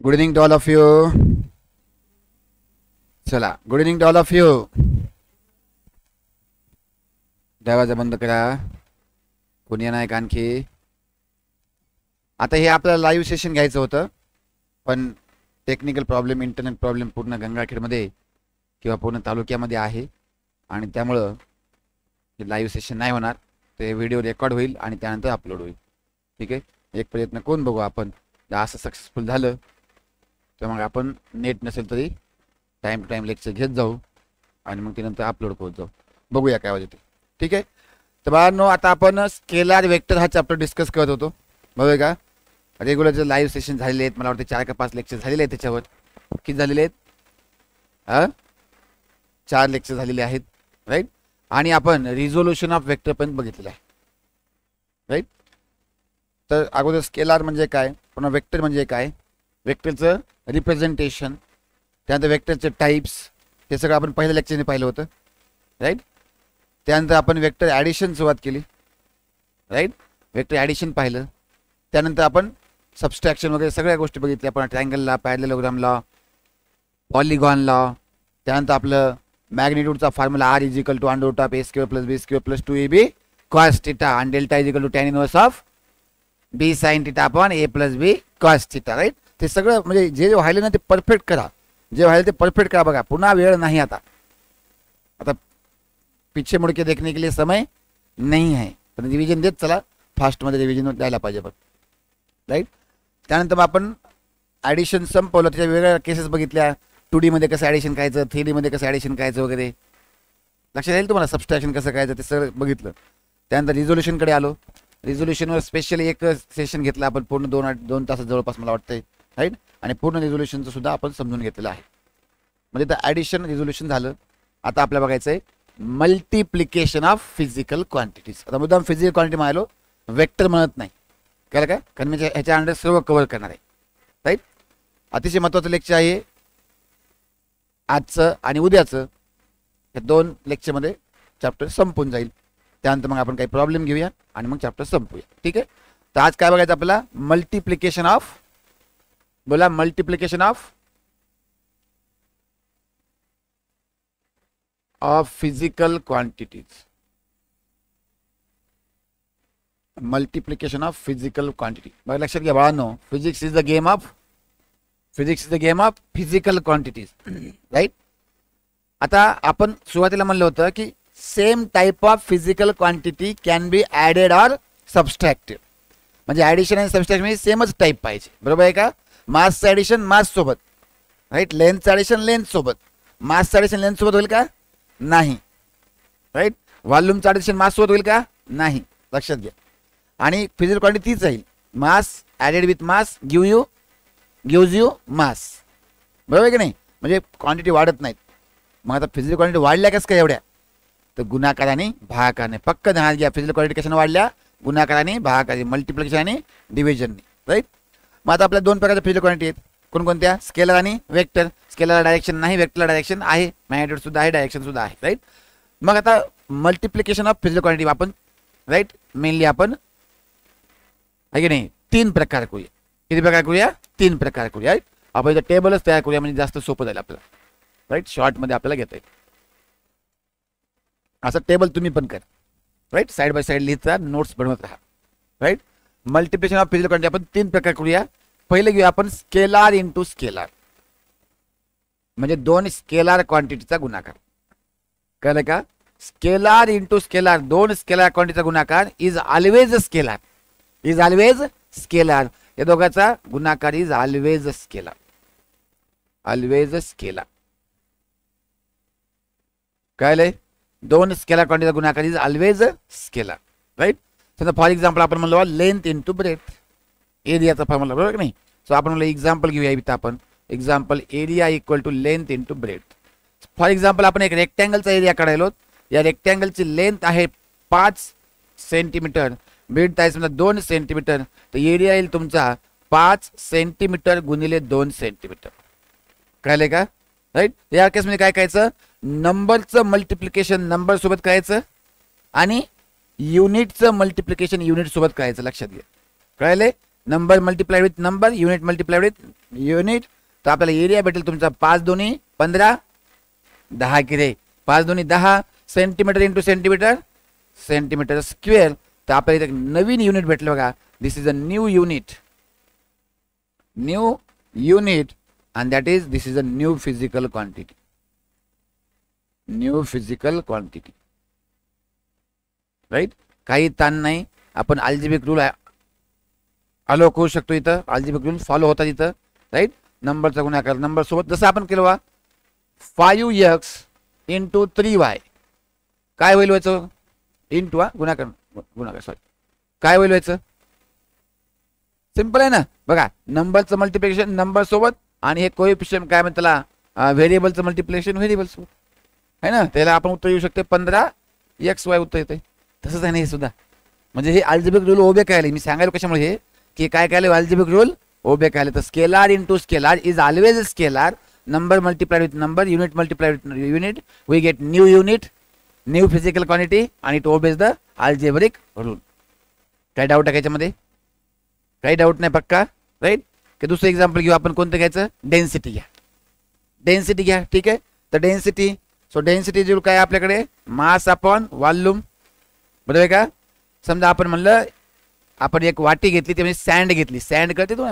Good evening to all of you. चला, good evening to all of you. दरवाजा बंद करा. कोणी नाही का आणखी? आता हे आपल्याला लाईव्ह सेशन घ्यायचं होतं, पण टेक्निकल प्रॉब्लेम, इंटरनेट प्रॉब्लेम पूर्ण गंगाखेडमध्ये किंवा पूर्ण तालुक्यामध्ये आहे आणि त्यामुळं हे लाईव्ह सेशन नाही होणार. ते व्हिडिओ रेकॉर्ड होईल आणि त्यानंतर अपलोड होईल. ठीक आहे, एक प्रयत्न करून बघू आपण. जर असं सक्सेसफुल झालं तर मग आपण नेट नसेल तरी टाईम टू टाईम लेक्चर घेत जाऊ आणि मग त्यानंतर अपलोड करत जाऊ. बघूया काय वाजते. ठीक आहे, तर बाळांनो, आता आपण स्केलार वेक्टर हा चॅप्टर डिस्कस करत होतो. बरोबर का? रेग्युलर जे लाईव्ह सेशन झालेले आहेत, मला वाटतं 4 का 5 लेक्चर झालेले आहेत. त्याच्यावर किती झालेले आहेत? 4 लेक्चर झालेले आहेत. राईट. आणि आपण रिझोल्युशन ऑफ वेक्टर पण बघितलेलं आहे. राईट. तर अगोदर स्केलार म्हणजे काय, पुन्हा वेक्टर म्हणजे काय, वेक्टरचं रिप्रेझेंटेशन, त्यानंतर वेक्टरचे टाईप्स, हे सगळं आपण पहिल्या लेक्चरने पाहिलं होतं. राईट. त्यानंतर आपण वेक्टर ॲडिशन सुरुवात केली. राईट. वेक्टर ॲडिशन पाहिलं. त्यानंतर आपण सबस्ट्रॅक्शन वगैरे सगळ्या गोष्टी बघितल्या. आपण ट्रायंगलला, पॅरलेलोग्रामला, पॉलिगॉनला, त्यानंतर आपलं मॅग्निट्यूडचा formula R is equal to under root of A square plus B square plus 2ab cos theta आणि delta is equal to tan inverse of B sine theta upon A plus B cos theta. Right. ते सगळं म्हणजे जे व्हायला ना ते perfect करा. जे व्हायला ते परफेक्ट करा. बघा, पुन्हा वेळ नाही. आता पीछे मुड़ के देखने के लिए समय नहीं है. पण रिव्हिजन देत चला. फास्टमध्ये रिव्हिजन द्यायला पाहिजे बघ. राईट. त्यानंतर मग आपण ॲडिशन संपवलं. त्याच्या वेगवेगळ्या केसेस बघितल्या. 2D मध्ये कसं ॲडिशन करायचं, 3D मध्ये कसं ॲडिशन करायचं वगैरे लक्षात येईल तुम्हाला. सबस्ट्रॅक्शन कसं करायचं ते सगळं बघितलं. त्यानंतर रिझोल्युशनकडे आलो. रिझोल्युशनवर स्पेशली एक सेशन घेतलं आपण, पूर्ण 2 तास जवळपास मला वाटतंय. राईट. आणि पूर्ण रिझोल्युशनचं सुद्धा आपण समजून घेतलेलं आहे. म्हणजे तर ॲडिशन रिझोल्युशन झालं. आता आपल्याला बघायचं आहे मल्टिप्लिकेशन ऑफ फिजिकल क्वांटिटीज. आता मुद्दाम फिजिकल क्वांटिटी म्हणालो, वेक्टर म्हणत नाही. कळलं काय? कारण म्हणजे ह्याच्या अंडर सर्व कव्हर करणार आहे. राईट. अतिशय महत्त्वाचं लेक्चर आहे आजचं आणि उद्याचं. या 2 लेक्चरमध्ये चॅप्टर संपून जाईल. त्यानंतर मग आपण काही प्रॉब्लेम घेऊया आणि मग चॅप्टर संपूया. ठीक आहे. तर आज काय बघायचं आपल्याला? मल्टिप्लिकेशन ऑफ, बोला, multiplication of physical quantities. Multiplication of physical quantity. बघा, लक्षात घ्या बाळांनो, physics is the game of physical quantities. Right. आता आपण सुरुवातीला म्हणलं होतं की same type of physical quantity can be added or subtracted. म्हणजे ॲडिशन आणि सबस्ट्रॅक्शन म्हणजे सेमच टाईप पाहिजे. बरोबर आहे का? मासचं ॲडिशन मास सोबत. राईट. लेंथचं ॲडिशन लेंथ सोबत. मासचं ॲडिशन लेंथ सोबत होईल का? नाही. राईट. व्हॉल्यूमचं ॲडिशन मास सोबत होईल का? नाही. लक्षात घ्या. आणि फिजिकल क्वांटिटी तीच राहील. Mass added with mass gives you mass. बरोबर आहे की नाही? म्हणजे क्वांटिटी वाढत नाहीत. मग आता फिजिकल क्वांटिटी वाढल्या कसं काय एवढ्या? तर गुणाकाराने भागाकाराने. पक्क ध्यानात घ्या. फिजिकल क्वांटिटी कशाने वाढल्या? गुणाकाराने, भागाकाराने, मल्टिप्लिकेशन आणि डिव्हिजनने. राईट. मग आता आपल्या 2 प्रकारच्या फिजिकल क्वांटिटी आहेत. कोणकोणत्या? स्केलर आणि वेक्टर. स्केलरला डायरेक्शन नाही, वेक्टरला डायरेक्शन आहे, मॅग्निट्यूड सुद्धा आहे, डायरेक्शन सुद्धा आहे. राईट. मग आता मल्टिप्लिकेशन ऑफ फिजिकल क्वांटिटी आपण, राईट, मेनली आपण आहे की नाही 3 प्रकार करूया. किती प्रकार करूया? 3 प्रकार करूया. राईट. आपण इथं टेबलच तयार करूया म्हणजे जास्त सोपं जाईल आपल्याला. राईट. शॉर्टमध्ये आपल्याला घेता येईल. असं टेबल तुम्ही पण करा. राईट. साईड बाय साईड लिहित राहा, नोट्स बनवत राहा. Right. Multiplication of physical quantity आपण 3 प्रकार करूया. पहिले घेऊया आपण स्केलार इंटू स्केलार, म्हणजे 2 स्केलार क्वांटिटीचा गुणाकार. कळलं का? स्केलार इंटू स्केलार, 2 स्केलार क्वांटिटीचा गुणाकार is always scalar. Is always scalar. या दोघांचा गुणाकार is always scalar. Always scalar. कळलंय? 2 स्केलार क्वांटिटीचा गुणाकार इज ऑलवेज स्केलार. राईट. समजा फॉर एक्झाम्पल आपण म्हणलो लेंथ इंटू ब्रेथ, एरियाचा फॉर्म्युला. बरोबर की नाही? सो आपण म्हणलं एक्झाम्पल घेऊया इथं आपण. Example area equal to length into breadth. For example आपण एक रेक्टँगलचा एरिया काढायलो. या रेक्टँगलची लेंथ आहे 5 सेंटीमीटर, ब्रेथ आहे समजा 2 सेंटीमीटर. तर एरिया येईल तुमचा 5 सेंटीमीटर गुणिले 2 सेंटीमीटर. कळले का? राईट. या केसमध्ये काय करायचं? नंबरचं मल्टिप्लिकेशन नंबर सोबत करायचं आणि युनिटचं मल्टिप्लिकेशन युनिट सोबत करायचं. लक्षात घ्या. कळले? Number multiplied with number, unit multiplied with unit, तर आपल्याला एरिया भेटेल तुमचा 5 दुनी 15, 10 किरे 5 दुनी 10 centimetre into centimetre, centimetre square. तर आपल्याला इथे नवीन युनिट भेटलं बघा. This is a new unit, new unit, and that is this is a new physical quantity, new physical quantity, right. काही ताण नाही. आपण अल्जेब्रिक रूल अलो करू शकतो इथं, अल्जेब्रिक रूल फॉलो होतात इथं, राईट. नंबरचा गुणाकार नंबर सोबत जसं आपण केलं बा 5x इंटू 3y काय होईल व्हायचं, इंटू गुणाकार गुणाकार सॉरी काय होईल व्हायचं, सिंपल आहे ना. बघा नंबरचं मल्टिप्लिकेशन नंबर सोबत आणि हे कोएफिशियंट काय म्हणतात त्याला व्हेरिएबलचं मल्टिप्लिकेशन व्हेरिएबल सोबत आहे ना. त्याला आपण उत्तर येऊ शकते 15xy उत्तर येते. तसंच आहे ना हे सुद्धा. म्हणजे हे अल्जेब्रिक रूल ओबे काय मी सांगायला कशामुळे हे की काय काय अल्जेब्रिक रूल ओबे काय. तर scalar into scalar is always scalar, number multiplied with number, unit multiplied with unit, we get new unit, new physical quantity आणि it obeys the algebraic rule. काय डाऊट आहे याच्यामध्ये, काही डाऊट नाही पक्का, right. की दुसरं एक्झाम्पल घेऊ आपण, कोणतं घ्यायचं, डेन्सिटी घ्या, डेन्सिटी घ्या, ठीक आहे. तर डेन्सिटी, सो डेन्सिटी जो काय आपल्याकडे मास अपॉन वॉल्यूम, बरोबर आहे का. समजा आपण म्हणलं आपण एक वाटी घेतली, त्यामध्ये सँड घेतली, सँड करते तो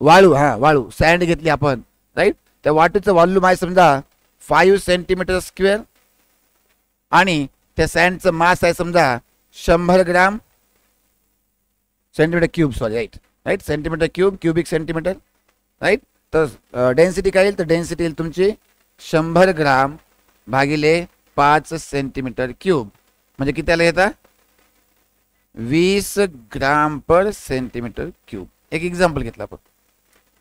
वाळू, हा वाळू सँड घेतली आपण, राईट. त्या वाटीचं वॉल्यूम आहे समजा 5 सेंटीमीटर स्क्वेअर आणि त्या सँडचं मास आहे समजा 100 gram centimetre cube, sorry right right, centimetre cube, cubic centimetre, right. तर डेन्सिटी काय येईल, तर डेन्सिटी येईल तुमची 100 ग्राम भागिले 5 सेंटीमीटर क्यूब, म्हणजे किती आलं येतं 20 ग्राम पर सेंटीमीटर क्यूब. एक एक्झाम्पल घेतलं आपण,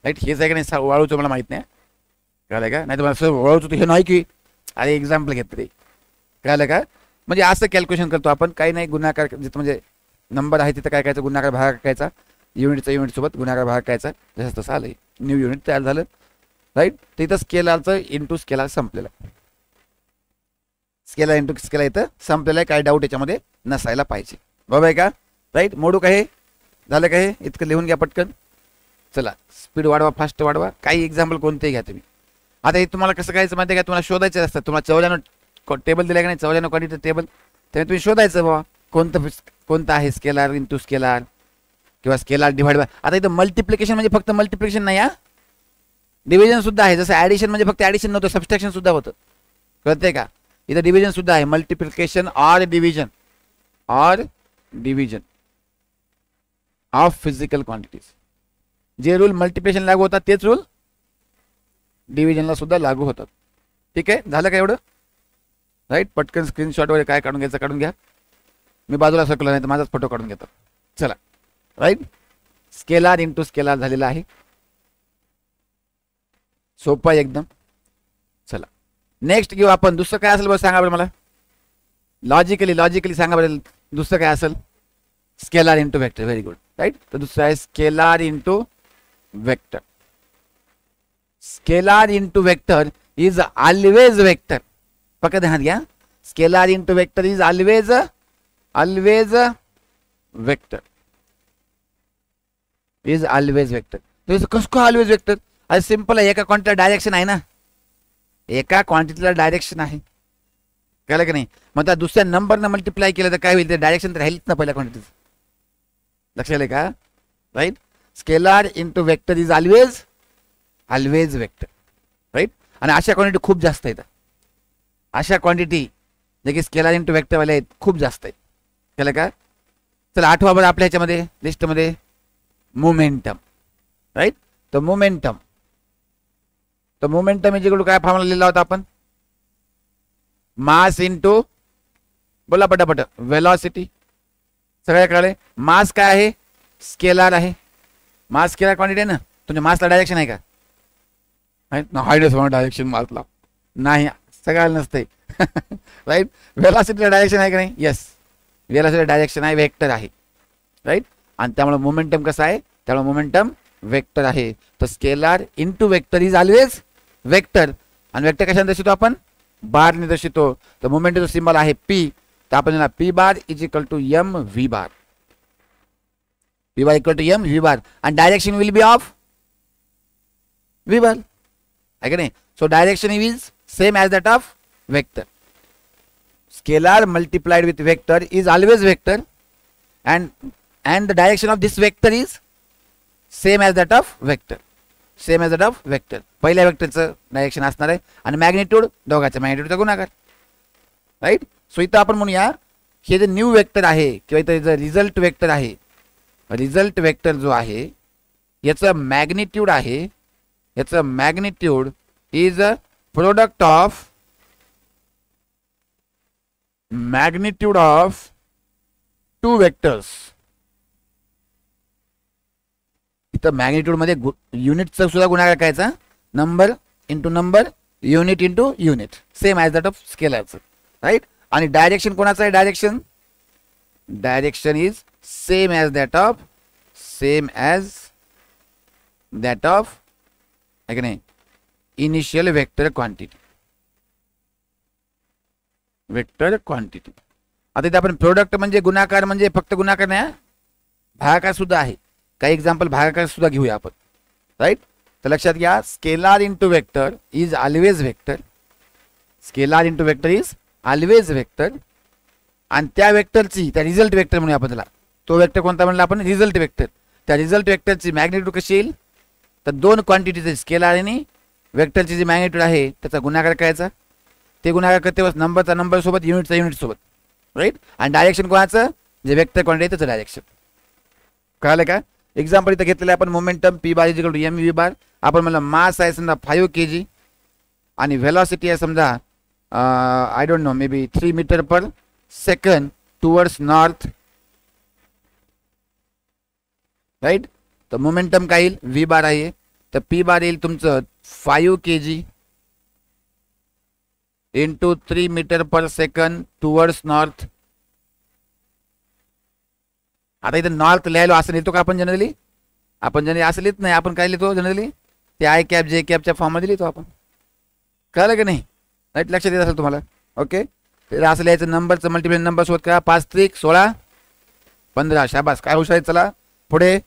राईट. हेच आहे का नाही वाळूचं मला माहित नाही, कळलं का. नाही तर मला सर वाळूचं हे नाही की, अरे एक्झाम्पल घेतलं ते, कळलं का. म्हणजे असं कॅल्क्युलेशन करतो आपण, काही नाही गुणाकार जिथं म्हणजे नंबर आहे तिथं काय करायचं, गुणाकार भाग करायचा, युनिटचा युनिट सोबत गुणाकार भाग करायचा, जसं तसं आलं न्यू युनिट तयार झालं, राईट. तिथं स्केलारचं इंटू स्केलार संपलेलं आहे, स्केलार इंटू स्केलार इथं संपलेलं आहे. काय डाऊट याच्यामध्ये नसायला पाहिजे, बरोबर आहे का, राईट. मोडू का हे, झालं का हे, इतकं लिहून घ्या पटकन. चला स्पीड वाढवा, फास्ट वाढवा. काही एक्झाम्पल कोणतेही घ्या तुम्ही. आता हे तुम्हाला कसं करायचं माहिती आहे का, तुम्हाला शोधायचं असतं. तुम्हाला 14 टेबल दिला का नाही, 14 क्वांटिटी टेबल, त्यामुळे तुम्ही शोधायचं बाबा कोणतं आहे स्केलार इंटू स्केलार किंवा स्केलार डिवाइड बाय. आता इथं मल्टिप्लिकेशन म्हणजे फक्त मल्टिप्लिकेशन नाही, हा डिव्हिजन सुद्धा आहे. जसं ॲडिशन म्हणजे फक्त ॲडिशन नव्हतं, सबस्ट्रॅक्शन सुद्धा होतं, कळतंय का. इथं डिव्हिजन सुद्धा आहे, multiplication or division of physical quantities. जे रूल मल्टिप्लिकेशन लागू होतात तेच रूल डिव्हिजनला सुद्धा लागू होतात. ठीक आहे, झालं का एवढं, राईट. पटकन स्क्रीनशॉट वगैरे काय काढून घ्यायचं काढून घ्या, मी बाजूला सरकलो नाही तर माझाच फोटो काढून घेतो. चला, राईट. स्केलार इंटू स्केलार झालेला आहे, सोपं आहे एकदम. चला नेक्स्ट घेऊ आपण. दुसरं काय असेल बरं सांगा बरं मला, लॉजिकली सांगा बरं दुसरं काय असेल. Scalar into vector, very good, right. तर दुसरं आहे scalar into vector. Scalar into vector is always vector, पक्का ध्यानात घ्या. Scalar into vector is always vector, is always vector. कसं काय ऑलवेज वेक्टर, अरे सिंपल आहे. एका क्वांटिटीला डायरेक्शन आहे ना, एका क्वांटिटीला डायरेक्शन आहे, कळलं की नाही. मग त्या दुसऱ्या नंबरनं मल्टिप्लाय केलं तर काय होईल, ते डायरेक्शन तर राहीलच ना पहिल्या क्वांटिटीचं, लक्षात आलं का, right. Scalar into vector is always vector, right. आणि अशा क्वांटिटी खूप जास्त आहेत, अशा क्वांटिटी जे की स्केलार इंटू वेक्टरवाले आहेत खूप जास्त आहेत, कळलं का. चला आठवा बरं आपल्या ह्याच्यामध्ये लिस्टमध्ये मोमेंटम, राईट. तर मोमेंटम याच्याकडून काय फॉर्म्युला लिहिला होता आपण, मास इंटू, बोला पटापट, वेलॉसिटी. सगळ्या कळले. मास काय आहे, स्केलार आहे, मास स्केलार क्वांटिटी आहे ना. तुमच्या मासला डायरेक्शन आहे का, डायरेक्शन मासला नाही, सगळ्याला नसते, राईट. वेलॉसिटीला डायरेक्शन आहे का नाही, येस, वेलॉसिटीला डायरेक्शन आहे, वेक्टर आहे, राईट. आणि त्यामुळे मोमेंटम कसं आहे, त्यामुळे मोमेंटम वेक्टर आहे. तर scalar into vector is always vector. आणि वेक्टर कशाने दर्शवतो आपण, बारने दर्शवतो. तर मोमेंटमचा सिंबल आहे पी, तर आपण P bar is equal to M V bar. V bar equal to m V bar, and direction will be of V bar. Again, so direction is same as that of vector. Scalar multiplied with vector is always vector, and the direction of this vector is same as that of vector. Same as of vector. पहिल्या वेक्टरचं direction असणार आहे आणि magnitude दोघांच्या मॅग्निट्यूडचा गुणाकार. Right. So इथं आपण म्हणूया हे जे न्यू वेक्टर आहे किंवा इथं जे रिझल्ट वेक्टर आहे, रिझल्ट वेक्टर जो आहे याचं मॅग्निट्यूड आहे, याचं magnitude is a product of magnitude of two vectors. इथं मॅग्निट्यूड मध्ये युनिटचा सुद्धा गुणाकार करायचा, number into number, unit into unit, same as that of स्केलरचं. राईट. आणि डायरेक्शन कोणाचं आहे? Direction is same as that of आहे की नाही initial vector quantity. Vector quantity. आता इथे आपण प्रोडक्ट म्हणजे गुणाकार, म्हणजे फक्त गुणाकार नाही, भागाकार सुद्धा आहे. काही एक्झाम्पल भागाकार सुद्धा घेऊया आपण. राईट. तर लक्षात घ्या, scalar into vector is always vector. Scalar into vector is always vector. आणि त्या वेक्टरची, त्या रिझल्ट वेक्टर म्हणूया आपण त्याला, तो वेक्टर कोणता म्हणला आपण? Result vector. त्या रिझल्ट वेक्टरची मॅग्निट्यूड कशी येईल? तर दोन क्वांटिटीचे स्केलार आणि वेक्टरची जी मॅग्निट्यूड आहे त्याचा गुणाकार करायचा. ते गुणाकार करते बस नंबरचा नंबर सोबत, युनिटचा युनिट सोबत. राईट. आणि डायरेक्शन कोणाचं? जे वेक्टर क्वांटिटी त्याचं डायरेक्शन. कळालं का? एक्झाम्पल इथं घेतलेलं आहे आपण. Momentum P bar is equal to M V bar. आपण म्हणलं मास आहे समजा 5 kg आणि व्हेलॉसिटी आहे समजा I don't know maybe 3 metre per second towards north. Right. तर मोमेंटम काय येईल? व्ही बार आहे. तर पी बार येईल तुमचं 5 kg into 3 metre per second towards north. आता इथं नॉर्थ लिहायलो असं लिहितो का आपण जनरली? आपण जनरली असं लिहित नाही. आपण काय लिहितो जनरली? ते आय कॅप जे कॅपच्या फॉर्ममध्ये लिहितो आपण. कळलं का नाही? राईट. लक्षात येत असेल तुम्हाला. ओके. तर असं लिहायचं, नंबरचं मल्टिप्लाय नंबर सोबत करा. 5 त्रिक 16 15. शाबास. काय हुशार. चला पुढे.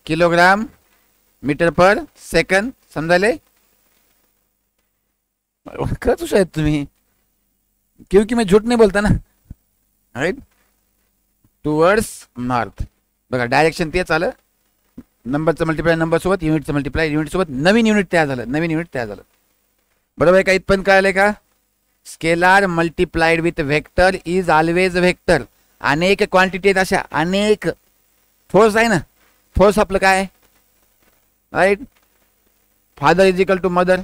Kilogram metre per second. समजायले? खरंच हुशार आहेत तुम्ही, क्योंकि मैं झूठ नहीं बोलता ना. राईट. Towards north. बघा डायरेक्शन तेच आलं, नंबरचं मल्टिप्लाय नंबर सोबत, युनिटचं मल्टिप्लाय युनिट सोबत, नवीन युनिट तयार झालं. बरोबर आहे का? इथपर्यंत कळालंय का? Scalar multiplied with vector is always vector. अनेक क्वांटिटी आहेत अशा, अनेक. फोर्स आहे ना, फोर्स आपलं काय? Right. Father is equal to mother.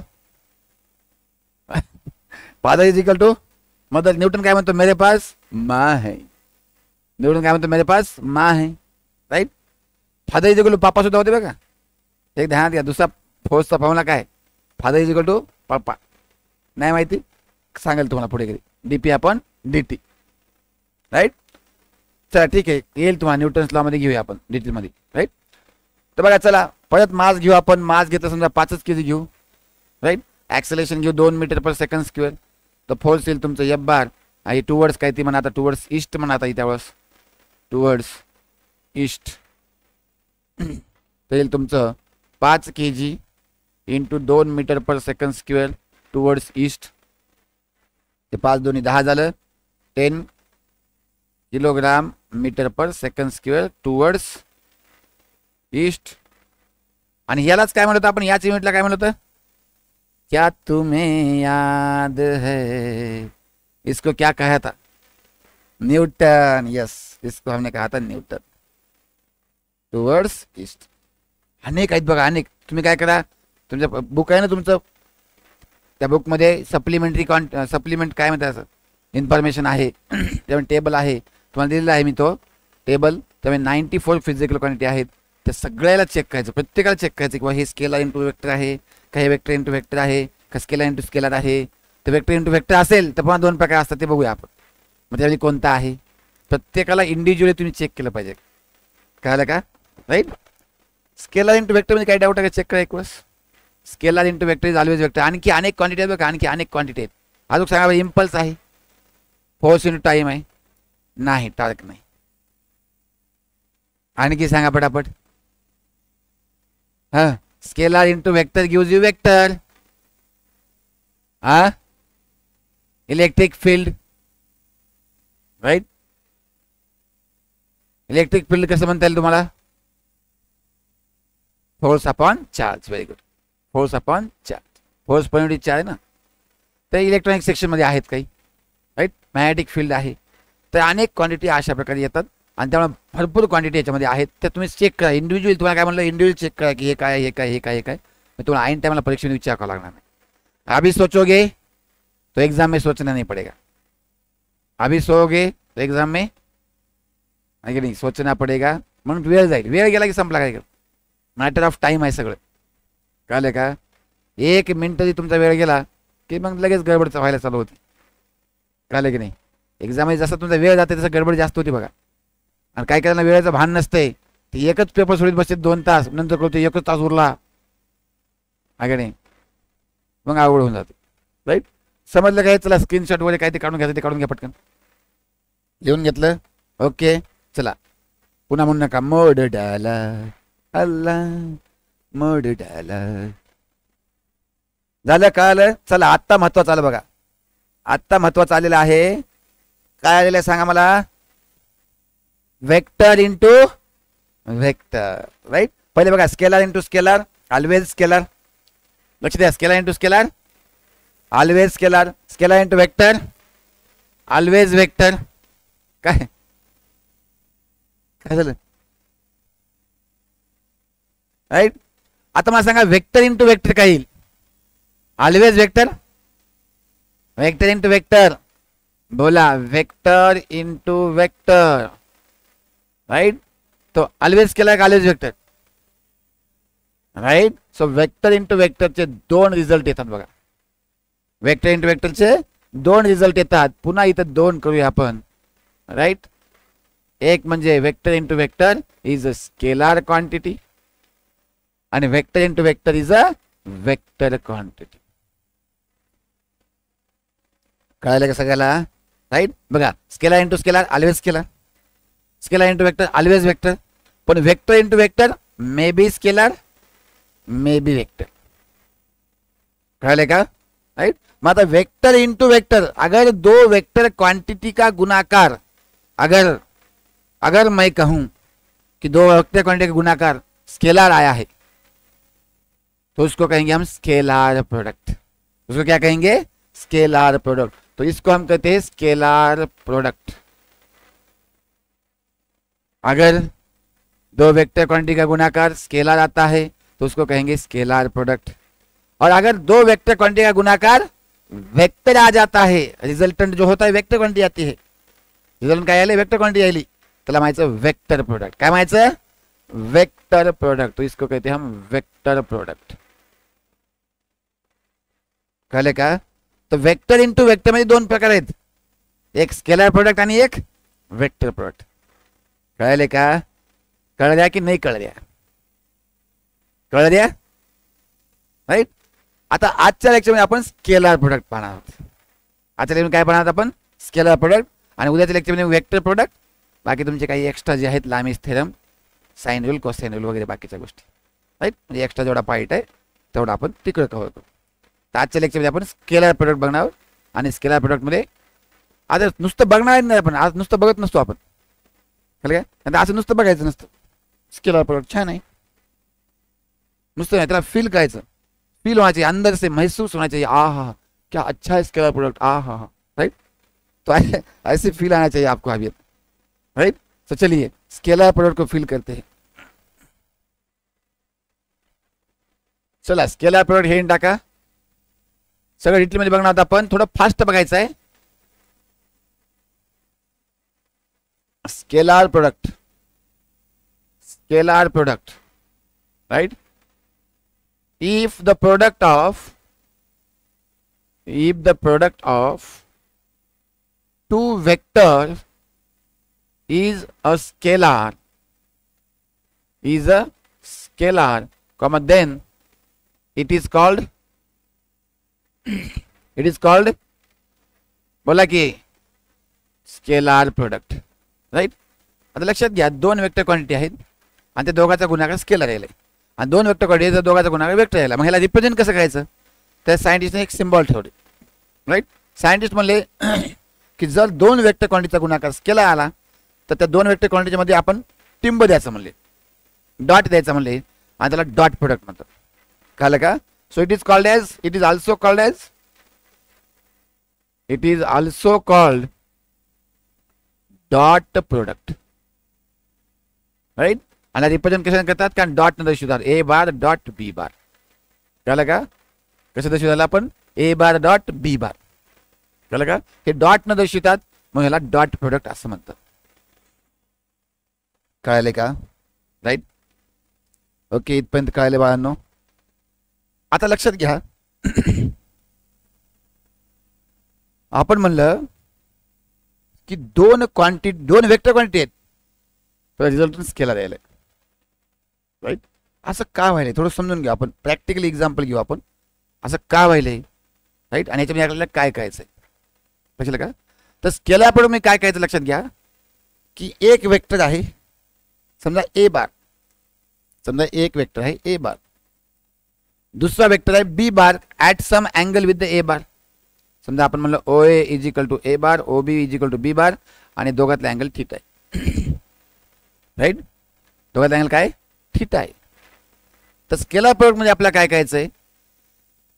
Father is equal to mother. Newton काय म्हणतो? मेरे पास माँ है. न्यूटन काय म्हणतो? मेरे पास माँ है. Right. Father is equal to पापा सुद्धा होते बघा. एक ध्यानात घ्या. दुसरा फोर्सचा फॉर्म्युला काय? फादर इज इक्वल टू पप्पा. नाही माहिती? सांगेल तुम्हाला पुढे कधी. DP upon DT. राईट. चला ठीक आहे, येईल तुम्हाला न्यूटन्स लॉ मध्ये घेऊया आपण डिटेल मध्ये. राईट. तर बघा चला परत मास घेऊ आपण. मास घेतलं समजा 5 kg घेऊ. राईट. ॲक्सेलरेशन घेऊ 2 मीटर पर सेकंड स्क्वेअर. तर फोर्स येईल तुमचं एफ बार. आणि टुवर्ड्स काय ती म्हणा, आता टुवर्ड्स ईस्ट म्हणा. आता त्यावेळेस टुवर्ड्स ईस्ट तर येईल तुमचं 5 kg into 2 metre per second square towards east. ते 5 2 10 झालं. 10 kilogram metre per second square towards east. आणि यालाच काय म्हणत आपण? याच युनिटला काय म्हणत? क्या तुम्हें याद है? इसको क्या कहा था? न्यूटन. यस, इसको हमने कहा था न्यूटन. Towards east. अनेक आहेत बघा, अनेक. तुम्ही काय करा, तुमचं बुक आहे ना तुमचं, त्या बुकमध्ये सप्लिमेंटरी सप्लिमेंट काय म्हणतात असं इन्फॉर्मेशन आहे. त्यामुळे टेबल आहे तुम्हाला दिलेला आहे मी तो टेबल. त्यामुळे 94 फिजिकल क्वांटिटी आहेत. त्या सगळ्याला चेक करायचं, प्रत्येकाला चेक करायचं की हे स्केलर इंटू वेक्टर आहे का, हे वेक्टर इंटू वेक्टर आहे का, स्केलर इंटू स्केलर आहे. तर वेक्टर इंटू वेक्टर असेल तर पुन्हा 2 प्रकार असतात, ते बघूया आपण. मग त्यावेळी कोणता आहे प्रत्येकाला इंडिव्हिज्युअली तुम्ही चेक केलं पाहिजे. कळलं का? राईट. स्केलर इंटू वेक्टर म्हणजे काय डाऊट आहे का? चेक करा एक वेळेस. Scalar into vector is always vector. आणखी अनेक क्वांटिटी आहेत बघा, आणखी अनेक क्वांटिटी आहेत. अजून सांगा, इम्पल्स आहे, फोर्स इंटू टाइम आहे, नाही टार्क नाही. आणखी सांगा पटापट. हा, scalar into vector gives you vector. हा, electric field, right. Electric field कसं म्हणता येईल तुम्हाला? Force upon charge. Very good. Force upon charge. Force per unit charge आहे ना. तर इलेक्ट्रॉनिक सेक्शन मध्ये आहेत काही, राईट. मॅग्नेटिक फील्ड आहे. तर अनेक क्वांटिटी अशा प्रकारे येतात आणि त्यामुळे भरपूर क्वांटिटी याच्यामध्ये आहेत. तर तुम्ही चेक करा इंडिव्हिज्युअल. तुम्हाला काय म्हणलं, इंडिव्हिज्युअल चेक करा की हे काय, हे काय, हे काय, हे काय. तुम्हाला ऐन टाइमला परीक्षेमध्ये विचार करावा लागणार नाही. अभी सोचोगे तो एग्जाम में सोचना नहीं पड़ेगा. अभी सोओगे तो एग्जाम में नहीं सोचना पड़ेगा. म्हणून वेळ जाईल. वेळ गेला की संपला. काय मॅटर ऑफ टाइम आहे सगळं. कळलं का? 1 मिनिट जरी तुमचा वेळ गेला की मग लगेच गडबड व्हायला चालू होती. कळलं की नाही? एक्झाम जसा तुमचा वेळ जाते तसं गडबड जास्त होती बघा. आणि काय करायला वेळेचं भान नसते. ते एकच पेपर सोडीत बसते 2 तास, नंतर कळतो 1 तास उरला. आहे नाही? मग आवड होऊन जाते. राईट. समजलं काय? चला स्क्रीनशॉट वगैरे काय ते काढून घ्यायचं ते काढून घ्या पटकन. लिहून घेतलं? ओके. चला पुन्हा म्हणू नका. मोड डाला अल्ला, मोड डाला. झालं? कळलं? चला आत्ता महत्वाचं आलं बघा. आत्ता महत्वाचं आलेलं आहे. काय आलेलं आहे सांगा मला? Vector into vector. राईट. पहिले बघा, scalar into scalar, always scalar. लक्ष द्या. Scalar into scalar, always scalar. Scalar into vector, always vector. काय काय झालं? राईट. आता मला सांगा वेक्टर इंटू वेक्टर काय येईल? Always vector. Vector into vector. बोला. Vector into vector. राइट. तो ऑलवेज केला का always vector? Right. So vector into वेक्टरचे 2 रिझल्ट येतात बघा. वेक्टर इंटू वेक्टरचे 2 रिझल्ट येतात. पुन्हा इथं 2 करूया आपण. राइट. एक म्हणजे vector into vector is a scalar quantity आणि vector into vector is a vector quantity. कळलं का सगळ्याला? राइट. बघा, scalar into scalar, always scalar. Scalar into vector, always vector. पण vector into vector may be scalar, may be vector. कळले का? Right. मग आता वेक्टर इंटू वेक्टर, अगर 2 वेक्टर क्वांटिटी का गुणाकार, अगर मैं कहूं कि 2 वेक्टर क्वांटिटी का गुणाकार स्केलर आया है तो उसको कहेंगे हम स्केलार प्रोडक्ट. उसको क्या कहेंगे? Scalar product. तो इसको हम कहते हैं स्केलार प्रोडक्ट. अगर 2 वेक्टर क्वांटिटी का गुणाकार स्केलार आता है तो उसको कहेंगे स्केलार प्रोडक्ट. और अगर 2 वेक्टर क्वांटिटी का गुणाकार वेक्टर आ जाता है, रिजल्टंट जो होता है वेक्टर क्वांटिटी आती है. रिजल्टंट काय आले? वेक्टर क्वांटिटी आली. त्याला म्हणायचं वेक्टर प्रोडक्ट. काय म्हणायचं? Vector product. तो इसको कहते हैं हम वेक्टर प्रोडक्ट. कळले का? तो वेक्टर इंटू वेक्टर मध्ये 2 प्रकार आहेत. एक स्केलर प्रोडक्ट आणि एक वेक्टर प्रोडक्ट. कळले का? कळल्या की नाही कळल्या? कळल्या? राईट. आता आजच्या लेक्चरमध्ये आपण स्केलर प्रोडक्ट पाहणार आहोत. आजच्या लेक्चरमध्ये काय पाहणार आहोत आपण? Scalar product. आणि उद्याच्या लेक्चरमध्ये वेक्टर प्रोडक्ट. बाकी तुमचे काही एक्स्ट्रा जे आहेत, Lami's theorem, sine rule, cosine rule वगैरे बाकीच्या गोष्टी. राईट. म्हणजे एक्स्ट्रा जेवढा पार्ट आहे तेवढा आपण तिकडे कव्हर करू. तर आजच्या लेक्चरमध्ये आपण स्केलर प्रोडक्ट बघणार आहोत. आणि स्केलर प्रोडक्टमध्ये आता नुसतं बघणार नाही आपण. आज नुसतं बघत नसतो आपण. कळलं का? असं नुसतं बघायचं नसतं. स्केलर प्रोडक्ट छान आहे. नुसतं नाही, त्याला फील करायचं. फील होना चाहिए, अंदर से महसूस होना चाहिए. आ हा, क्या अच्छा है स्केलर प्रोडक्ट. आ हा हा. राइट. तो ऐसे फील आना चाहिए आपको अभी. राइट. तो चलिए स्केलर प्रोडक्ट को फील करते हैं. चला स्केलर प्रोडक्ट हे टाका. सगळं डिटेलमध्ये बघणार आहोत आपण. थोडं फास्ट बघायचं आहे. Scalar product. Scalar product. Right. If the product of 2 vectors is a scalar, comma, then it is called बोला की स्केलार प्रोडक्ट. राईट. आता लक्षात घ्या, 2 वेक्टर क्वांटिटी आहेत आणि त्या दोघांचा गुणाकार स्केलर आहे. आणि दोन वेक्टर क्वांटिटी जर दोघांचा गुणाकार वेक्टर यायला, मग ह्याला रिप्रेझेंट कसं करायचं, तर सायंटिस्टने एक सिम्बॉल ठेवले. राईट, सायंटिस्ट म्हणले की जर दोन वेक्टर क्वांटिटीचा गुणाकार स्केलर आला तर त्या दोन वेक्टर क्वांटिटीच्या मध्ये आपण टिंब द्यायचं म्हणले, डॉट द्यायचं म्हणले, आणि त्याला डॉट प्रोडक्ट म्हणतात. कळलं का? So it is also called dot product. Right, आणि रिप्रेझेंटेशन करतात कारण डॉट न दर्शवतात, ए बार डॉट बी बार. कळलं का? कसं दर्शवताला आपण, ए बार डॉट बी बार. कळलं का? हे डॉट न दर्शवतात मग ह्याला डॉट प्रोडक्ट असं म्हणतात. कळले का? राईट, ओके, इथपर्यंत कळले बाळांनो. आता लक्षात घ्या, आपण म्हणलं की दोन वेक्टर क्वांटिटी आहेत तर रिझल्ट स्केलर यायला. राईट, असं का व्हायलंय थोडं समजून घ्या, आपण प्रॅक्टिकली एक्झाम्पल घेऊ आपण, असं का व्हायलंय. राईट, आणि याच्यामध्ये आपल्याला काय करायचंय लक्षात का? तर स्केलर प्रोडक्ट मी काय करायचं लक्षात घ्या की एक वेक्टर आहे समजा ए बार, समजा एक वेक्टर आहे ए बार, दुसरा वेक्टर आहे B bar at some angle with the A bar. समजा आपण म्हणलं O A is equal to A bar, O B is equal to B bar, आणि दोघातला अँगल थीटा आहे. राईट, दोघातला अँगल काय, थीटा आहे. तर स्केलर प्रोडक्ट म्हणजे आपल्याला काय करायचंय,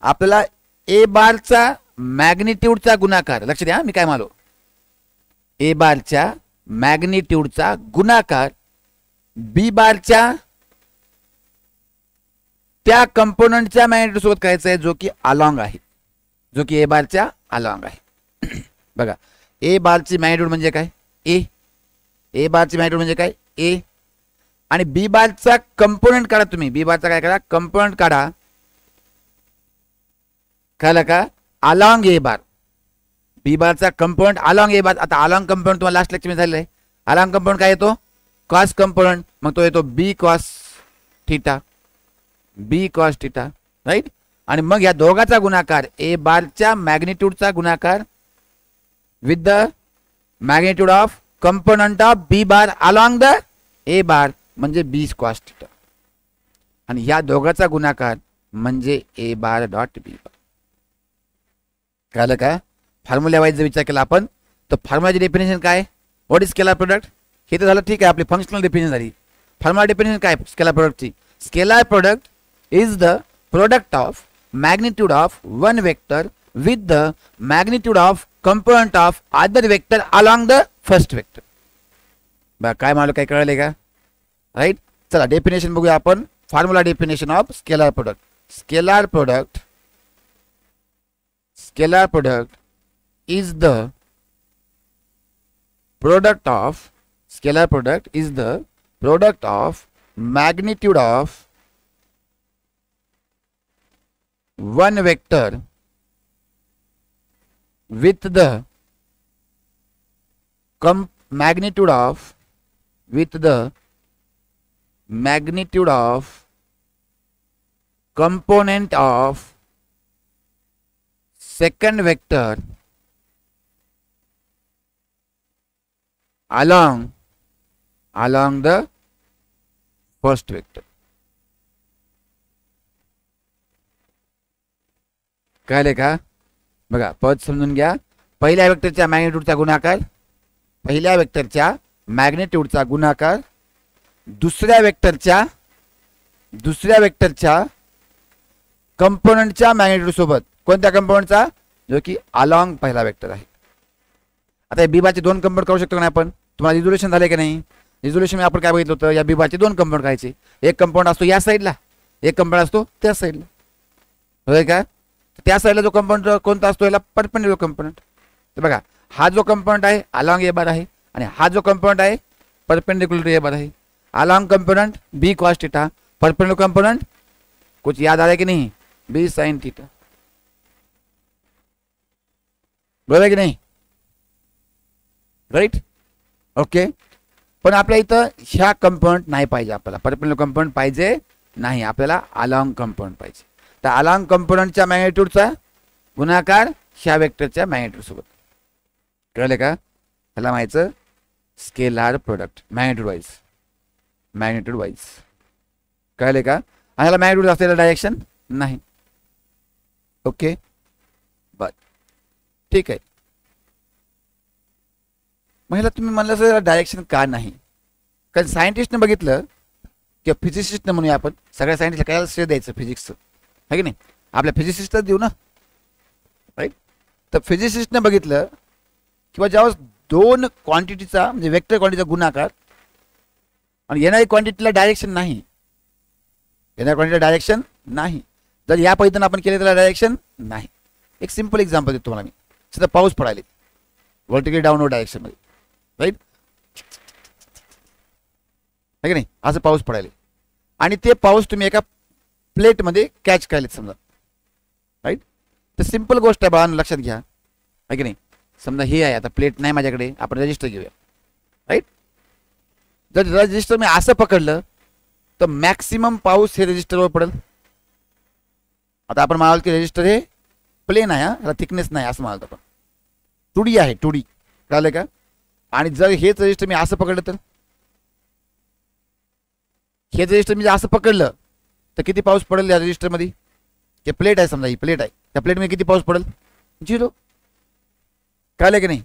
आपल्याला ए बारचा मॅग्निट्यूडचा गुणाकार, लक्ष द्या मी काय मालो, ए बारच्या मॅग्निट्यूडचा गुणाकार बी बारच्या त्या कंपोनंटच्या मॅग्निट्यूड सोबत करायचं आहे जो की अलॉंग आहे, जो की ए बारच्या अलॉंग आहे. बघा, ए बारची मॅग्निट्यूड म्हणजे काय, ए बारची मॅग्निट्यूड म्हणजे काय, ए, आणि बी बारचा कंपोनंट काढा तुम्ही, बी बारचा काय करा, कंपोनंट काढा. कळलं का? अलॉंग ए बार, बी बारचा कंपोनंट अलॉंग ए बार. आता अलॉंग कंपोनंट तुम्हाला लास्ट लेक्चर मध्ये झालेलं आहे. अलॉंग कंपोनंट काय येतो, कॉस कंपोनंट, मग तो येतो B cos theta, B cos theta. Right, आणि मग या दोघाचा गुणाकार ए बारच्या मॅग्निट्यूडचा गुणाकार with the magnitude of component of B bar along the A bar म्हणजे बी कॉस थीटा, आणि या दोघाचा गुणाकार म्हणजे ए बार डॉट बी बार. कळलं का? फॉर्म्युला वाईज जर विचार केला आपण तर फॉर्म्युलाची डेफिनेशन काय, व्हॉट इज स्केलर प्रोडक्ट, हे तर झालं ठीक आहे, आपली फंक्शनल डेफिनेशन झाली. फॉर्म्युला डेफिनेशन काय स्केलर प्रोडक्टची, scalar product is the product of magnitude of one vector with the magnitude of component of other vector along the first vector. बघा काय मला काय कळले का? राईट, चला डेफिनेशन बघूया आपण. Formula definition of scalar product, scalar product is the product of magnitude of one vector with the magnitude of component of second vector along the first vector. कळले का? बघा पद समजून घ्या. पहिल्या वेक्टरच्या मॅग्निट्यूडचा गुणाकार दुसऱ्या वेक्टरच्या कंपोनंटच्या मॅग्निट्यूड सोबत. कोणत्या कंपोनंटचा? जो की अलॉंग पहिला वेक्टर आहे. आता बी बारचे दोन कंपोनंट करू शकतो का आपण? तुम्हाला रिझोल्यूशन झाले की नाही? रिझोल्यूशन आपण काय बघितलं होतं, या बी बारचे दोन कंपोनंट करायचे. एक कंपोनंट असतो या साईडला, एक कंपोनंट असतो त्या साईडला, होय का? त्या साईडला जो कंपोनंट कोणता असतो याला परपेंडिक्युलर कंपोनंट. तर बघा हा जो कंपोनंट आहे अलॉंग ए बार आहे आणि हा जो कंपोनंट आहे परपेंडिक्युलर ए बार आहे. Along component B cos theta, perpendicular component कुछ याद आ रहा है कि नहीं? B sine theta. बरोबर की नाही? Right, okay. पण आपल्या इथं ह्या कंपोनंट नाही पाहिजे, आपल्याला परपेंडिक्युलर कंपोनंट पाहिजे नाही, आपल्याला अलॉंग कंपोनंट पाहिजे. तर अलॉंग कंपोनंटच्या मॅग्निट्यूडचा गुणाकार ह्या वेक्टरच्या मॅग्निट्यूड सोबत. कळले का? त्याला माहिती स्केलार प्रोडक्ट मॅग्निट्यूड वाईज. कळले का? आणि याला मॅग्निट्यूड असलेलं डायरेक्शन नाही. ओके बर ठीक आहे. मग ह्याला तुम्ही म्हणलं सर डायरेक्शन का नाही? कारण सायंटिस्टने बघितलं किंवा फिजिसिस्टने म्हणूया आपण, सगळ्या सायंटिस्टला काय श्रेय द्यायचं फिजिक्सचं आहे की नाही, आपल्या फिजिसिस्टच देऊ ना राईट. तर फिजिसिस्टने बघितलं किंवा ज्यावेळेस दोन क्वांटिटीचा म्हणजे वेक्टर क्वांटिटीचा गुणाकार आणि येणारी क्वांटिटीला डायरेक्शन नाही, येणाऱ्या क्वांटिटीला डायरेक्शन नाही, जर या पद्धतीनं आपण केले त्याला डायरेक्शन नाही. एक सिंपल एक्झाम्पल देतो तुम्हाला मी. सध्या पाऊस पडायला व्हर्टिकली डाऊनवर्ड डायरेक्शनमध्ये राईट आहे की नाही, असं पाऊस पडायला आणि ते पाऊस तुम्ही एका प्लेटमध्ये कॅच करायला समजा राईट. तर सिंपल गोष्ट आहे बाळांनो, लक्षात घ्या आहे की नाही. समजा हे आहे, आता प्लेट नाही माझ्याकडे, आपण रजिस्टर घेऊया राईट. जर रजिस्टर मी असं पकडलं तर मॅक्सिमम पाऊस हे रजिस्टरवर पडेल. आता आपण म्हणाल की रजिस्टर हे प्लेन आहे, ह्याला थिकनेस नाही असं म्हणाल आपण, 2D आहे 2D कळलं का. आणि जर हेच रजिस्टर मी असं पकडलं तर हेच रजिस्टर मी असं पकडलं तर किती पाऊस पडेल या रजिस्टरमध्ये? हे प्लेट आहे समजा, ही प्लेट आहे, त्या प्लेटमध्ये किती पाऊस पडेल? 0. कळलं की नाही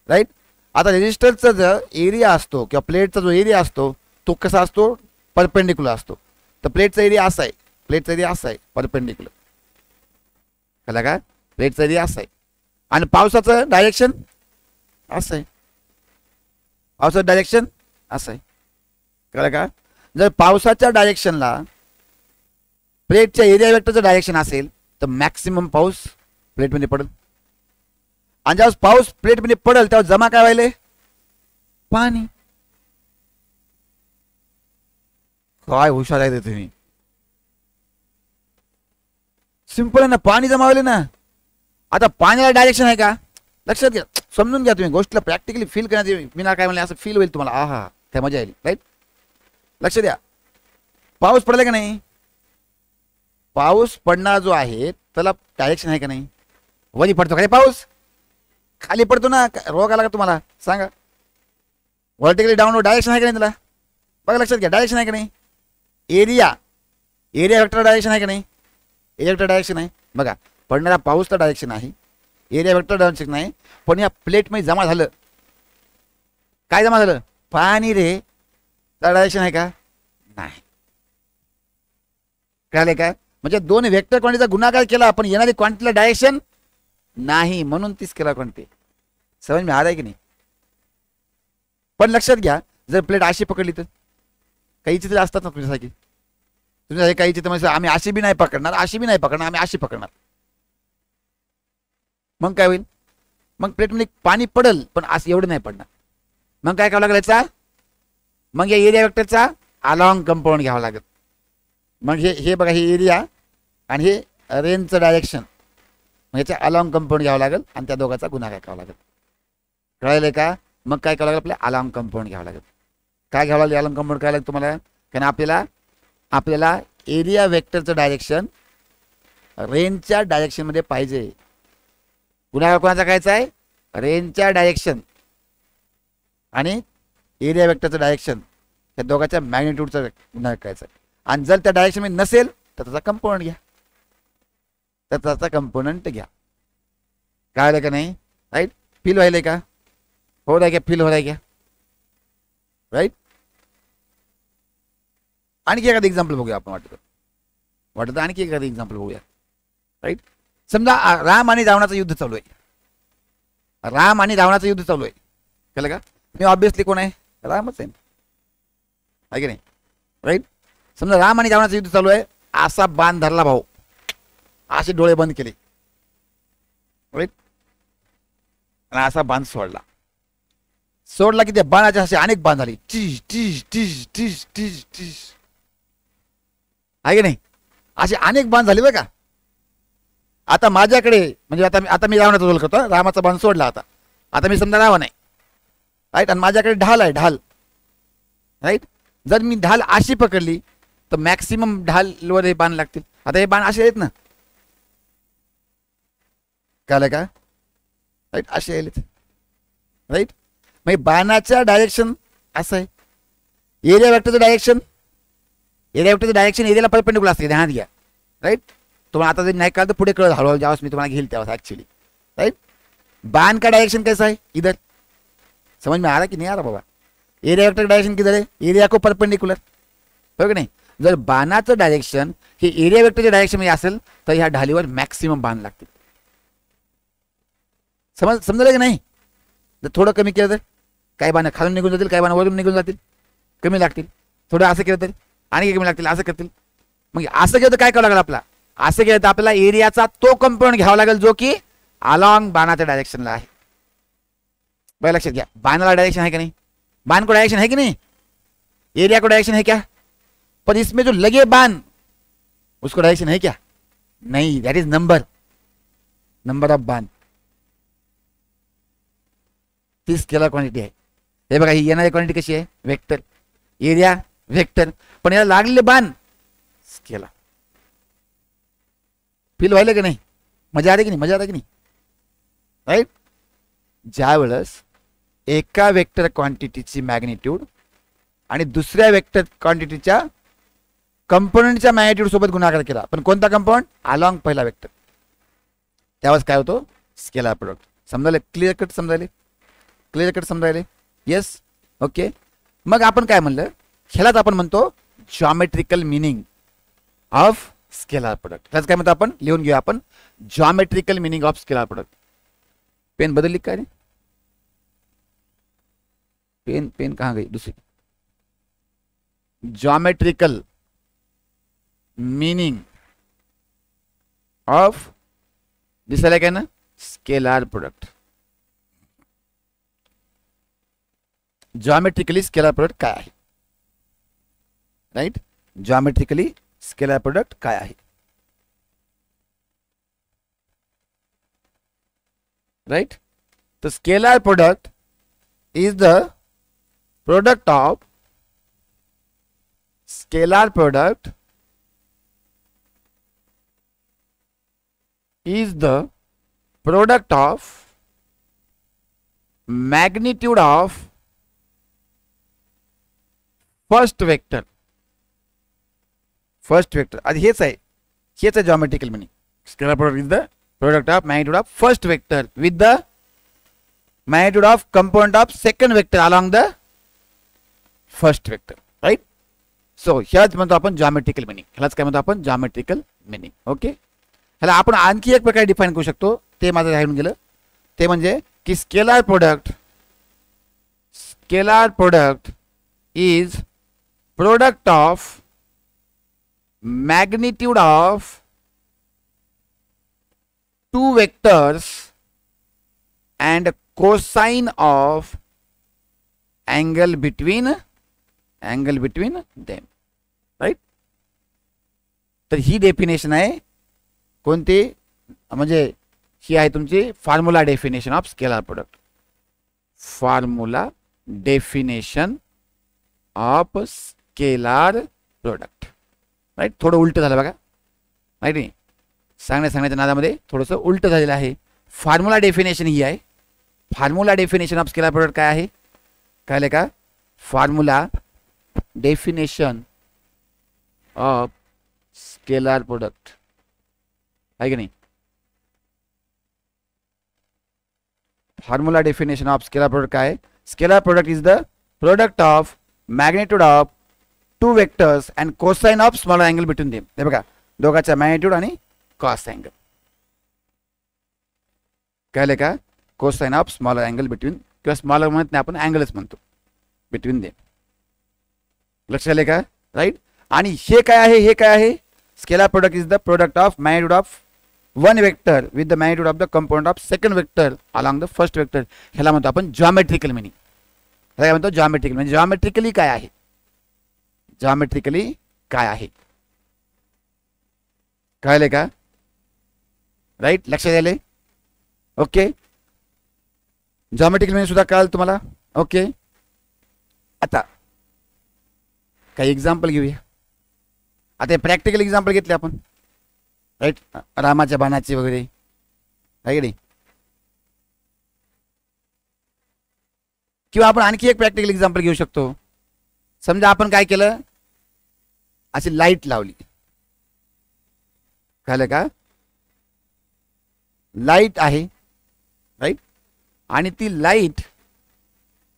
राईट. आता रजिस्टरचा जर एरिया असतो किंवा प्लेटचा जो एरिया असतो तो कसा असतो? परपेंडिक्युलर असतो. तर प्लेटचा एरिया असा आहे, प्लेटचा एरिया असा आहे परपेंडिक्युलर, कळलं का. प्लेटचा एरिया असा आहे आणि पावसाचं डायरेक्शन असं आहे, पावसाचं डायरेक्शन असं आहे, कळलं का. जर पावसाच्या डायरेक्शनला प्लेटच्या एरिया वेक्टरचं डायरेक्शन असेल तर मॅक्सिमम पाऊस प्लेटमध्ये पडेल. आणि ज्यावेळेस पाऊस प्लेटमध्ये पडेल तेव्हा जमा काय व्हायले? पाणी. काय हुशार आहे तुम्ही, सिंपल आहे ना, पाणी जमा व्हायले ना. आता पाण्याला डायरेक्शन आहे का? लक्षात घ्या, समजून घ्या तुम्ही गोष्टीला, प्रॅक्टिकली फील करण्यात मी ना काय म्हणले असं फील होईल तुम्हाला, आहा त्या मजा येईल राईट. लक्ष द्या, पाऊस पडला का नाही? पाऊस पडणार जो आहे त्याला डायरेक्शन आहे का नाही? वरी पडतो का रे पाऊस? खाली पडतो ना, रोग आला का तुम्हाला सांगा? व्हर्टिकली डाऊनवर्ड डायरेक्शन आहे का नाही त्याला? बघा लक्षात घ्या, डायरेक्शन आहे का नाही? एरिया वेक्टर डायरेक्शन आहे का नाही? एरिया वेक्टर डायरेक्शन आहे. बघा पडणारा पाऊस तर डायरेक्शन आहे, एरिया वेक्टर डायरेक्शन नाही. पण या प्लेटमध्ये जमा झालं, काय जमा झालं? पाणी रे. तर डायरेक्शन आहे का? नाही. कळले काय? म्हणजे दोन वेक्टर क्वांटिटीचा गुणाकार केला आपण, येणारी क्वांटिटीला डायरेक्शन नाही, म्हणून ती स्केलर क्वांटिटी. समज मी आ रहा आहे की नाही? पण लक्षात घ्या, जर प्लेट अशी पकडली तर काही चित्र असतात ना तुमच्यासाठी, तुमच्यासाठी काही चित्र म्हणजे आम्ही अशी बी नाही पकडणार, अशी बी नाही पकडणार, आम्ही अशी पकडणार. मग काय होईल? मग प्लेटमध्ये पाणी पडल पण असं एवढं नाही पडणार. मग काय करावं लागेल याचा? मग या एरिया वेक्टरचा अलॉंग कंपाऊंड घ्यावा लागेल. मग हे बघा, हे एरिया आणि हे रेंजचं डायरेक्शन, मग ह्याचा अलॉंग कंपाऊंड घ्यावं लागेल आणि त्या दोघांचा गुणाकार करावा लागेल. कळलं का? मग काय करावं लागेल? आपल्याला अलॉंग कंपाऊंड घ्यावं लागेल. काय घ्यावं लागेल? अलॉंग कंपाऊंड करायला लागेल तुम्हाला, कारण आपल्याला एरिया वेक्टरचं डायरेक्शन रेंजच्या डायरेक्शनमध्ये पाहिजे. गुणाकार कोणाचा करायचा आहे? रेंजच्या डायरेक्शन आणि एरिया वेक्टरचं डायरेक्शन, त्या दोघांच्या मॅग्निट्यूडचा गुणाकार करायचा आहे. आणि जर त्या डायरेक्शनमध्ये नसेल तर त्याचा कंपोनंट घ्या, तर त्याचा कंपोनंट घ्या. कळलं का नाही राईट? फील व्हायलंय का? हो राय, फील हो राय, राईट. आणखी एखादं एक्झाम्पल बघूया आपण, वाटतं आणखी एखादं एक्झाम्पल बघूया राईट. समजा राम आणि रावणाचं युद्ध चालू आहे, राम आणि रावणाचं युद्ध चालू आहे, कळलं का. मी ऑब्विसली कोण आहे? रामच आहे की नाही राईट. समजा राम आणि रावणाचं युद्ध चालू आहे, असा बाण धरला भाऊ, असे डोळे बंद केले राईट, आणि असा बाण सोडला की त्या बाणाचे असे अनेक बाण झाले, टीज टीज टीज टीज टीज टीज, आहे की नाही. असे अनेक बाण झाले बरं का. आता माझ्याकडे म्हणजे आता मी रावणाचा रोल करतो, रामाचा बाण सोडला, आता मी समजा रावण आहे राईट, आणि माझ्याकडे ढाल आहे, ढाल राईट. जर मी ढाल अशी पकडली तर मॅक्सिमम ढालवर हे बाण लागतील. आता हे बाण असे आहेत ना, कळलं का राईट, असे आहेत राईट. मग बाणाच्या डायरेक्शन असं आहे, एरिया वेक्टरचं डायरेक्शन एरिया वेक्टरचं डायरेक्शन एरियाला परपेंडिकुलर असते, ध्यानात घ्या. राईट. तुम्हाला आता जरी नाही कळलं तर पुढे कळत हळूहळू ज्यावेळेस मी तुम्हाला घेईल त्यावेळेस ऍक्च्युअली. राईट. बाण का डायरेक्शन कैसा है इधर, समझ में आ रहा कि नहीं आ रहा बाबा. एरिया वेक्टर डायरेक्शन किधर है, एरिया को परपेंडिकुलर. बरोबर की नाही. जर बाणाचं डायरेक्शन हे एरिया वेक्टरच्या डायरेक्शन मध्ये असेल तर ह्या ढालीवर मॅक्सिमम बाण लागतील. समजलं की नाही. जर थोडं कमी केलं तर काही बाण खालून निघून जातील, काही बाण वरून निघून जातील, कमी लागतील. थोडं असं केलं तर आणि कमी लागतील, असं करतील. मग असं केलं तर काय करावं लागेल आपला, असं केलं तर आपल्याला एरियाचा तो कंपोनंट घ्यावा लागेल जो की अलॉन्ग बाणाच्या डायरेक्शनला आहे. बघा लक्षात घ्या, बाणाला डायरेक्शन है कि नहीं, बाण को डायरेक्शन है कि नहीं, एरिया को डायरेक्शन है क्या, पर इसमें जो लगे बाण उसको डायरेक्शन है क्या, नहीं. दैट इज नंबर ऑफ बाण. ती स्केलर क्वांटिटी आहे. हे बघा ही येणारी क्वांटिटी कशी आहे, वेक्टर. एरिया वेक्टर, पण याला लागलेले बाण स्केलर. फील व्हायला की नाही, मजा आली की नाही, मजा आली की नाही. राईट. ज्या वेळेस एका वेक्टर क्वांटिटीची मॅग्निट्यूड आणि दुसऱ्या वेक्टर क्वांटिटीच्या कंपोनंटच्या मॅग्निट्यूड सोबत गुणाकार केला, पण कोणता कंपोनंट, अलॉंग पहिला वेक्टर, त्यावेळेस काय होतो, स्केलर प्रोडक्ट. समजायले, क्लिअर कट समजायले, क्लिअर कट समजायले. येस. ओके. मग आपण काय म्हणलं, ह्यालाच आपण म्हणतो geometrical meaning of scalar product. ह्याच काय म्हणतो आपण, लिहून घेऊया आपण, geometrical meaning of scalar product. Pen बदलली काय रे, पेन कहाँ गई दूसरी. जॉमेट्रिकल मीनिंग ऑफ दिसायला काय ना, स्केलर प्रोडक्ट. जॉमेट्रिकली स्केलर प्रोडक्ट काय आहे. राईट. जॉमेट्रिकली स्केलर प्रोडक्ट काय आहे. राईट. तर scalar product is the product of scalar product is the product of magnitude of first vector. आधी हेच आहे geometrical meaning. Scalar product is the product of magnitude of first vector with the magnitude of component of second vector along the first vector. Right. So ह्याच म्हणतो आपण geometrical meaning. ह्यालाच काय म्हणतो आपण, जॉमेट्रिकल मिनिंग. ओके. ह्याला आपण आणखी एक प्रकारे डिफाइन करू शकतो, ते माझं राहून गेलं. ते म्हणजे की scalar product is product of magnitude of two vectors and cosine of angle between them. Right. तर ही डेफिनेशन आहे कोणती, म्हणजे ही आहे तुमची formula definition of scalar product. Formula definition of scalar product. Right. थोडं उलट झालं बघा. राईट नाही, सांगण्याच्या नादामध्ये थोडंसं उलट झालेलं आहे. फॉर्म्युला डेफिनेशन ही आहे. Formula definition of scalar product काय आहे, कळले का. Formula definition of scalar product आहे की नाही. Formula definition of scalar product काय आहे, scalar product is the product of magnitude of two vectors and cosine of smaller angle between them. हे बघा, दोघांचा मॅग्निट्यूड आणि कॉस अँगल. कळले का. Cosine of smaller angle between, किंवा स्मॉलर म्हणत नाही आपण, अँगलच म्हणतो, बिटवीन देम. लक्षात आले का. राईट. आणि हे काय आहे, scalar product is the product of magnitude of one vector with the magnitude of the component of second vector along the first vector. ह्याला म्हणतो आपण जॉमेट्रिकल मिनिंग. काय म्हणतो, जॉमेट्रिकल. म्हणजे जॉमेट्रिकली काय आहे, कळले का. राईट. लक्षात आले. ओके. जॉमेट्रिकल मिनिंग सुद्धा कळाल तुम्हाला. ओके. आता काही एक्झाम्पल घेऊया. आता प्रॅक्टिकल एक्झाम्पल घेतले आपण. राईट. रामाच्या बाणाचे वगैरे आहे की नाही. किंवा आपण आणखी एक प्रॅक्टिकल एक्झाम्पल घेऊ शकतो. समजा आपण काय केलं, अशी लाईट लावली, कळलं का? लाईट आहे, राईट, आणि ती लाईट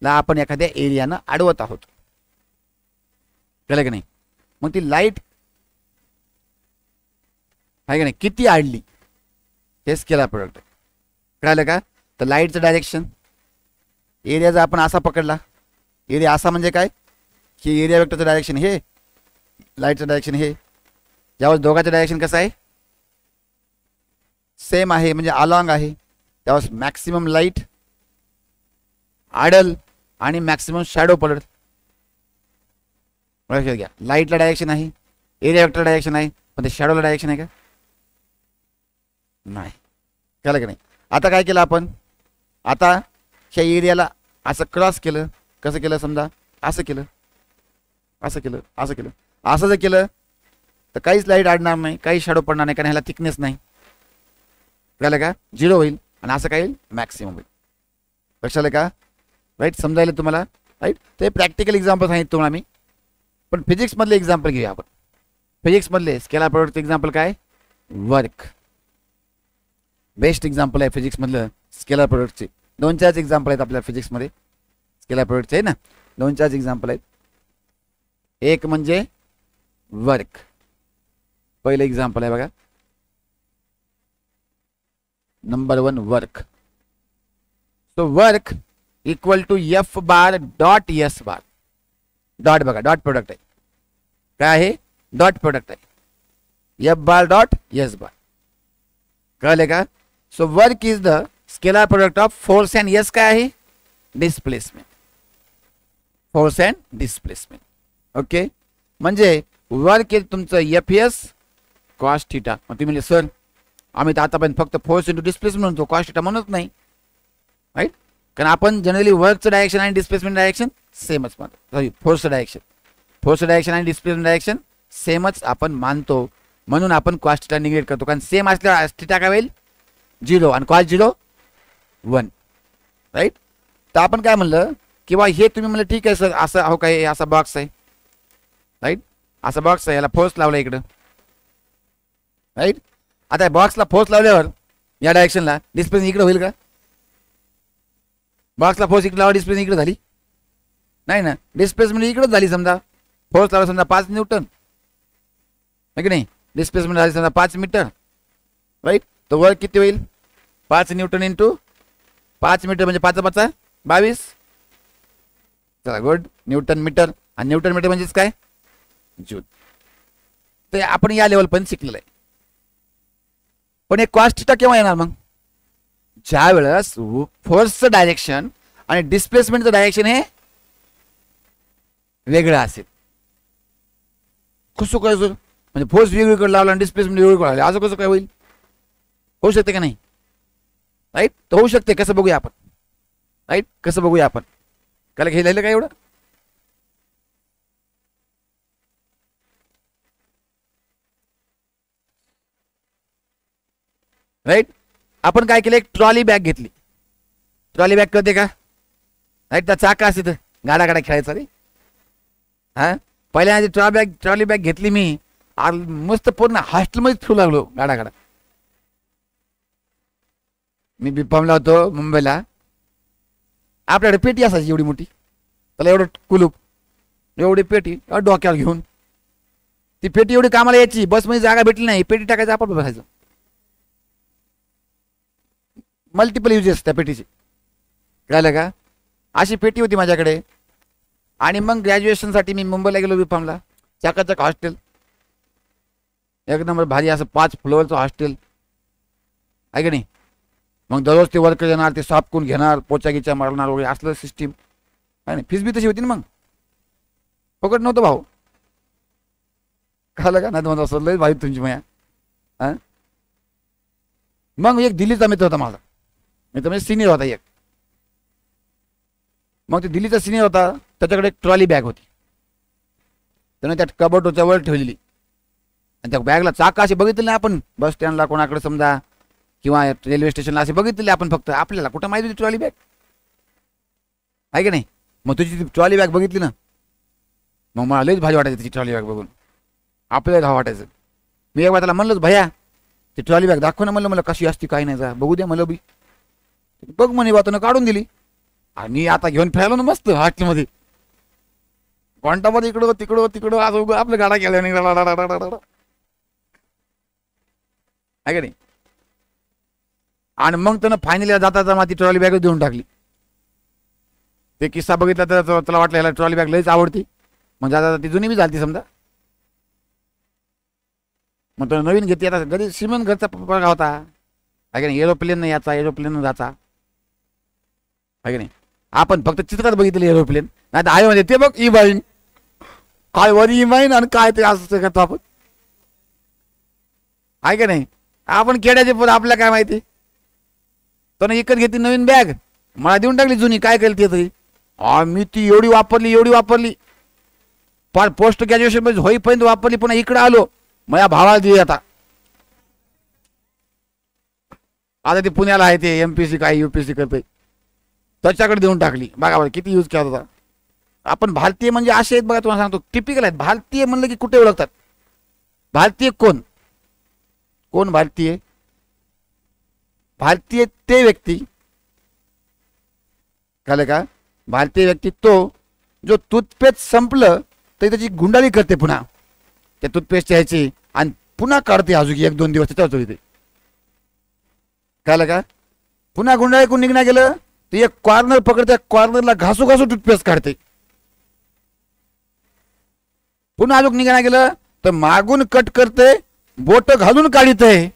ला आपण एखाद्या एरियानं अडवत आहोत, कळलं की नाही? मग ती लाईट आहे का नाही, किती अडली हे स्केलर प्रोडक्ट, कळलं का? तर लाईटचं डायरेक्शन एरियाचा आपण असा पकडला, एरिया असा म्हणजे काय की एरिया वेक्टरचं डायरेक्शन हे, लाईटचं डायरेक्शन हे, ज्यावेळेस दोघांचं डायरेक्शन कसं आहे, सेम आहे म्हणजे अलॉंग आहे, त्यावेळेस मॅक्सिमम लाईट आडल आणि मॅक्सिमम शॅडो पडल. लक्षात घ्या, लाईटला डायरेक्शन आहे, एरिया वेक्टर डायरेक्शन आहे, पण ते शॅडोला डायरेक्शन आहे का? नाही, कळलं की नाही? आता काय केलं आपण, आता ह्या एरियाला असं क्रॉस केलं, कसं केलं, समजा असं केलं, असं केलं, असं केलं, असं जर केलं तर काहीच लाईट अडणार नाही, काही शॅडो पडणार नाही, कारण ह्याला थिकनेस नाही, कळलं का? 0 होईल, आणि असं काय होईल, मॅक्सिमम होईल. लक्षात का? राईट, समजायला तुम्हाला, राईट? ते प्रॅक्टिकल एक्झाम्पल सांगितलं तुम्हाला मी, पण फिजिक्समधले एक्झाम्पल घेऊया आपण. फिजिक्समधले स्केलर प्रोडक्टचं एक्झाम्पल काय, वर्क. बेस्ट एक्झाम्पल आहे फिजिक्समधलं स्केलर प्रोडक्टचे. 2-4 एक्झाम्पल आहेत आपल्या फिजिक्समध्ये स्केलर प्रोडक्टचे, आहे ना? 2-4 एक्झाम्पल आहेत. एक म्हणजे वर्क, पहिलं एक्झाम्पल आहे बघा, number 1 work. So work equal to F bar dot S bar. Dot बघा, डॉट प्रोडक्ट आहे, काय आहे, डॉट प्रोडक्ट आहे, F bar dot S bar, कळले का? So work is the scalar product of force and S काय आहे, displacement, force and displacement. Okay, म्हणजे वर्क इज तुमचं एफ एस कॉस थिटा. मग तुम्ही म्हणले सर आम्ही तर आतापर्यंत फक्त फोर्स इंटू डिस्प्लेसमेंट म्हणतो, कॉस थिटा म्हणत नाही, राईट? कारण आपण जनरली वर्कचं डायरेक्शन आणि डिस्प्लेसमेंट डायरेक्शन सेमच मानतो. सॉरी, फोर्सचं डायरेक्शन आणि डिस्प्लेसमेंट डायरेक्शन सेमच आपण मानतो, म्हणून आपण कॉस थिटा निगेट करतो, कारण सेम असल्यावर थिटा काय होईल, 0, आणि कॉस 0 1, राईट? तर आपण काय म्हणलं किंवा हे तुम्ही म्हणलं ठीक आहे सर, असं हो काय, असा बॉक्स आहे, राईट? असा बॉक्स आहे, याला फोर्स लावला इकडं, राईट? आता बॉक्सला फोर्स लावल्यावर या डायरेक्शनला डिस्प्लेसमेंट इकडे होईल का? बॉक्सला फोर्स इकडे लावा, डिस्प्लेसमेंट इकडे झाली नाही ना, डिस्प्लेसमेंट इकडेच झाली. समजा फोर्स लावला समजा 5 न्यूटन, आहे की नाही, डिस्प्लेसमेंट झाली समजा 5 मीटर, राईट? तर वर्क किती होईल, 5 न्यूटन इंटू 5 मीटर म्हणजे 5 5 22. चला गुड, न्यूटन मीटर, आणि न्यूटन मीटर म्हणजेच काय, जूल. ते आपण या लेवल पण शिकलेलं आहे. पण एक कॉस थिटा केव्हा येणार, मग ज्या वेळेस फोर्सचं डायरेक्शन आणि डिस्प्लेसमेंटचं डायरेक्शन हे वेगळं असेल. कसं काय सर, म्हणजे फोर्स वेगळीकडे लावला आणि डिस्प्लेसमेंट वेगळीकडे लावला, असं कसं काय होईल, होऊ शकते का नाही, राईट? तर होऊ शकते, कसं बघूया आपण, राईट? कसं बघूया आपण, काय हे लिहिलं काय एवढं, राईट? आपण काय केलं, एक ट्रॉली बॅग घेतली, ट्रॉली बॅग कळते का, राईट? त्या चाका असते तर गाडा गाडा खेळायचा रे. हा, पहिल्या ट्रॉली बॅग घेतली मी, मस्त पूर्ण हॉस्टेलमध्ये फिरू लागलो गाडा गाडा. मी बिफामला होतो मुंबईला, आपल्याकडे पेटी असायची एवढी मोठी, त्याला एवढं कुलूप, एवढी पेटी डोक्यावर घेऊन, ती पेटी एवढी कामाला यायची, बसमध्ये जागा भेटली नाही, पेटी टाकायचं, आपण बसायचं. मल्टिपल युजेस त्या पेटीचे, कळलं का? अशी पेटी होती माझ्याकडे. आणि मग ग्रॅज्युएशनसाठी मी मुंबईला गेलो बिफामला, चाकाचक हॉस्टेल, एक नंबर भारी, असं 5 फ्लोअरचं हॉस्टेल, आहे की नाही? मग दररोज ते वर्कर येणार, ते साफ करून घेणार, पोचा गिचा मारणार वगैरे, असलं सिस्टीम आहे ना. फीस बी तशी होती ना, मग फुकट नव्हतं भाऊ, कळलं का? नाही तर असं लय भाई तुमची माया. हां, मग एक दिल्लीचा मित्र होता माझा, मित्र म्हणजे सिनियर होता एक. मग ते दिल्लीचा सिनियर होता, त्याच्याकडे एक ट्रॉली बॅग होती, त्याने त्या कबोर्डच्या वर ठेवलेली, आणि त्या बॅगला चाका असे बघितले नाही आपण बस स्टँडला कोणाकडे समजा, किंवा रेल्वे स्टेशनला असे बघितले आपण, फक्त आपल्याला कुठं माहिती होती ट्रॉली बॅग, आहे की नाही? मग तुझी ती ट्रॉली बॅग बघितली ना, मग मला लईच भारी वाटायची त्याची ट्रॉली बॅग बघून. आपल्याला धाव वाटायचं. मी एक त्याला म्हणलंच भैया ते ट्रॉली बॅग दाखव ना, म्हणलं मला कशी असती काही नाही, जा बघू द्या मला बी. बघ म्हणे बातून काढून दिली आणि आता घेऊन फिरायलो ना मस्त हॉटेलमध्ये घंटामध्ये इकडं तिकडं तिकडं आज आपल्या गाडा केल्या नाही आहे का नाही. आणि मग त्यानं फायनली जाता ती ट्रॉली बॅग देऊन टाकली. ते किस्सा बघितला तर त्याला वाटलं याला ट्रॉली बॅग लईच आवडती. मग जाता ती जुनी बी झालती समजा. मग तो नवीन घेतली. आता घरी श्रीमंत घरचा पगार होता आहे का नाही. एरोप्लेन याचा एरोप्लेन जाचा आहे का नाही. आपण फक्त चित्रात बघितलं एरोप्लेन, नाही तर आहे म्हणजे ते बघ इमाईन काय वरी इमाईन आणि काय ते असं करतो आपण आहे का नाही. आपण खेड्याचे पण आपल्याला काय माहिती. तो इकत घेतली नवीन बॅग, मला देऊन टाकली जुनी. काय केली ते तरी मी ती एवढी वापरली फार पोस्ट ग्रॅज्युएशन मध्ये होईपर्यंत वापरली. पुन्हा इकडे आलो माझ्या भावाला दिली. आता ते पुण्याला आहे ते MPC काय UPSC करते त्याच्याकडे देऊन टाकली. बघा बरं किती यूज केला होता. आपण भारतीय म्हणजे असे आहेत बघा, तुम्हाला सांगतो टिपिकल आहेत. भारतीय म्हणलं की कुठे ओळखतात. भारतीय कोण कोण भारतीय. भारतीय ते व्यक्ती कळलं का. भारतीय व्यक्ती तो जो टूथपेस्ट संपलं तर त्याची गुंडाळी करते पुन्हा त्या टूथपेस्ट ह्याची आणि पुन्हा काढते अजून 1-2 दिवस त्याच्यावर येते. कळलं का. पुन्हा गुंडाळी कोण निघणार गेलं तर एक कॉर्नर पकडते, कॉर्नरला घासू टूथपेस्ट काढते. पुन्हा अजून निघणार गेलं तर मागून कट करते, बोट घालून काढते,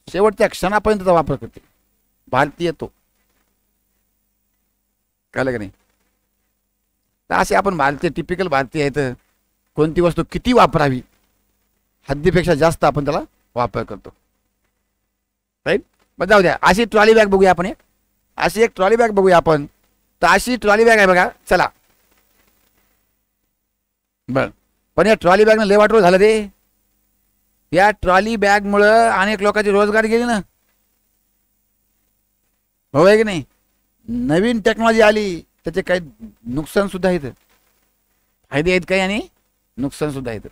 शेवटच्या क्षणापर्यंतचा वापर करते. भारतीय तो. कळलं का नाही. तर असे आपण भारतीय टिपिकल भारतीय आहेत. कोणती वस्तू किती वापरावी हद्दीपेक्षा जास्त आपण त्याला वापर करतो. राईट. मग जाऊ द्या. अशी ट्रॉली बॅग बघूया आपण. अशी एक ट्रॉली बॅग बघूया आपण. तर अशी ट्रॉली बॅग आहे बघा. चला बर. पण या ट्रॉली बॅगनं लय वाटोळ झालं रे. या ट्रॉली बॅग मुळे अनेक लोकांचे रोजगार गेले ना. हो आहे की नाही. नवीन टेक्नॉलॉजी आली त्याचे काही नुकसान सुद्धा आहेत. फायदे आहेत काही आणि नुकसान सुद्धा आहेत.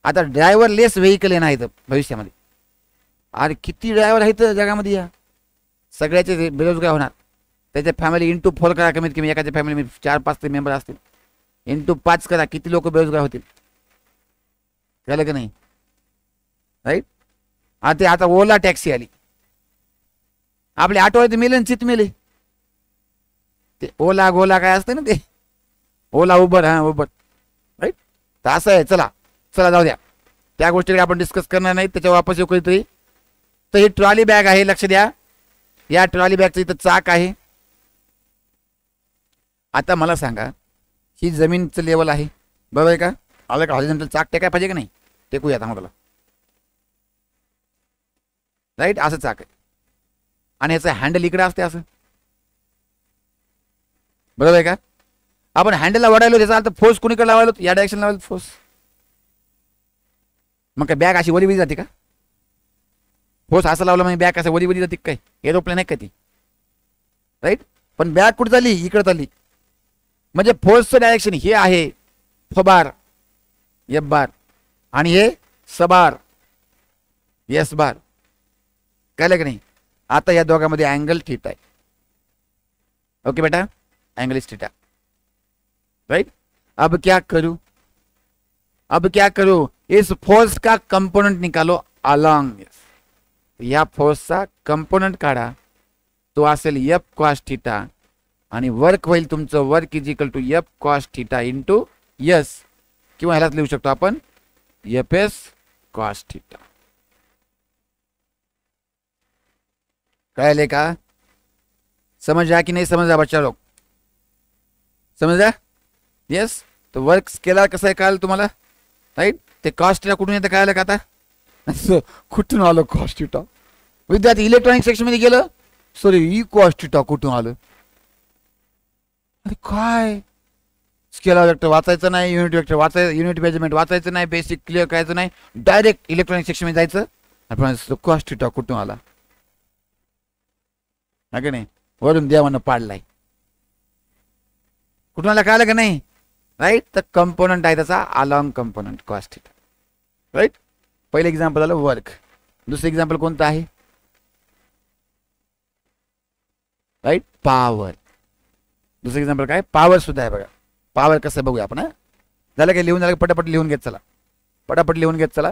आता ड्रायव्हर लेस व्हेकल येणार आहेत भविष्यामध्ये. अरे किती ड्रायव्हर आहेत जगामध्ये. या सगळ्याचे बेरोजगार होणार. त्याच्या फॅमिली × 4 करा. कमीत कमी एकाच्या फॅमिलीमध्ये 4-5 मेंबर असतील. × 5 करा. किती लोक बेरोजगार होतील. कळलं का नाही. राईट. आता ओला टॅक्सी आली. आपले ऑटोवाले मेले आणि चित मेले. ते ओला गोला काय असतं ना ते ओला उबर. हा उबर. राईट. तर असं आहे. चला जाऊ द्या त्या गोष्टीकडे आपण डिस्कस करणार नाही. त्याच्यावर वापस येऊ कधीतरी. तर ही ट्रॉली बॅग आहे. लक्ष द्या. या ट्रॉली बॅगचं इथं चाक आहे. आता मला सांगा ही जमीनचं लेवल आहे बरोबर आहे का. आलं का. हॉरिझॉन्टल चाक टेकाय पाहिजे का नाही. टेकूया आता मला. राईट. असं चाक आहे आणि याचं हँडल इकडे असते असं बरोबर आहे का. आपण हँडलला वडायलो त्याचा अर्थ फोर्स कुणीकडे लावायलो या डायरेक्शन लावायला फोर्स. मग काय बॅग अशी वरी वरी जाते का. फोर्स असं लावलं म्हणजे बॅग असं वरी वरी जाते काय. एरोप्लेन आहे का ती. राईट. पण बॅग कुठे चालली इकडे चालली. म्हणजे फोर्सचं डायरेक्शन हे आहे F बार आणि हे सबार S बार. कळलं की नाही. आता या दोघांमध्ये अँगल थीटा आहे. ओके बेटा एंगल इज थीटा. राइट. अब क्या करूं इस फोर्स का कंपोनेंट निकालो अलॉन्ग. या फोर्सचा कंपोनेंट काढा. तो असेल F cos थीटा आणि वर्क होईल तुमचं work is equal to F cos theta into S किंवा ह्यालाच लिहू शकतो आपण Fs cos थीटा. कळले का. समझा कि नहीं समझा बच्चा लोग. समजा. येस. तो वर्क स्केलर कसं आहे कळलं तुम्हाला. राईट. ते कॉस्ट थीटा कुठून येतं कळलं का आता. कुठून आलं कॉस्ट थीटा. विद्यार्थी इलेक्ट्रॉनिक सेक्शन मध्ये गेलं सॉरी ई कॉस्ट थीटा कुठून आलं. अरे काय स्केलर वेक्टर वाचायचं नाही. युनिट वेक्टर वाचायचं. युनिट मेजरमेंट वाचायचं नाही. बेसिक क्लिअर करायचं नाही. डायरेक्ट इलेक्ट्रॉनिक सेक्शन मध्ये जायचं. आपण कॉस्ट थीटा कुठून आला नाही वरून देवानं पाडलाय. कुठून आला कळलं का नाही. राईट. तर कंपोनंट आहे त्याचा along component cos theta. Right. पहिलं एक्झाम्पल झालं वर्क. दुसरं एक्झाम्पल कोणतं आहे? Right, power. दुसरं एक्झाम्पल काय? पॉवर सुद्धा आहे बघा. पॉवर कसं बघूया आपण. झालं काय? लिहून झालं? पटापट लिहून घेत चला, पटापट लिहून घेत चला.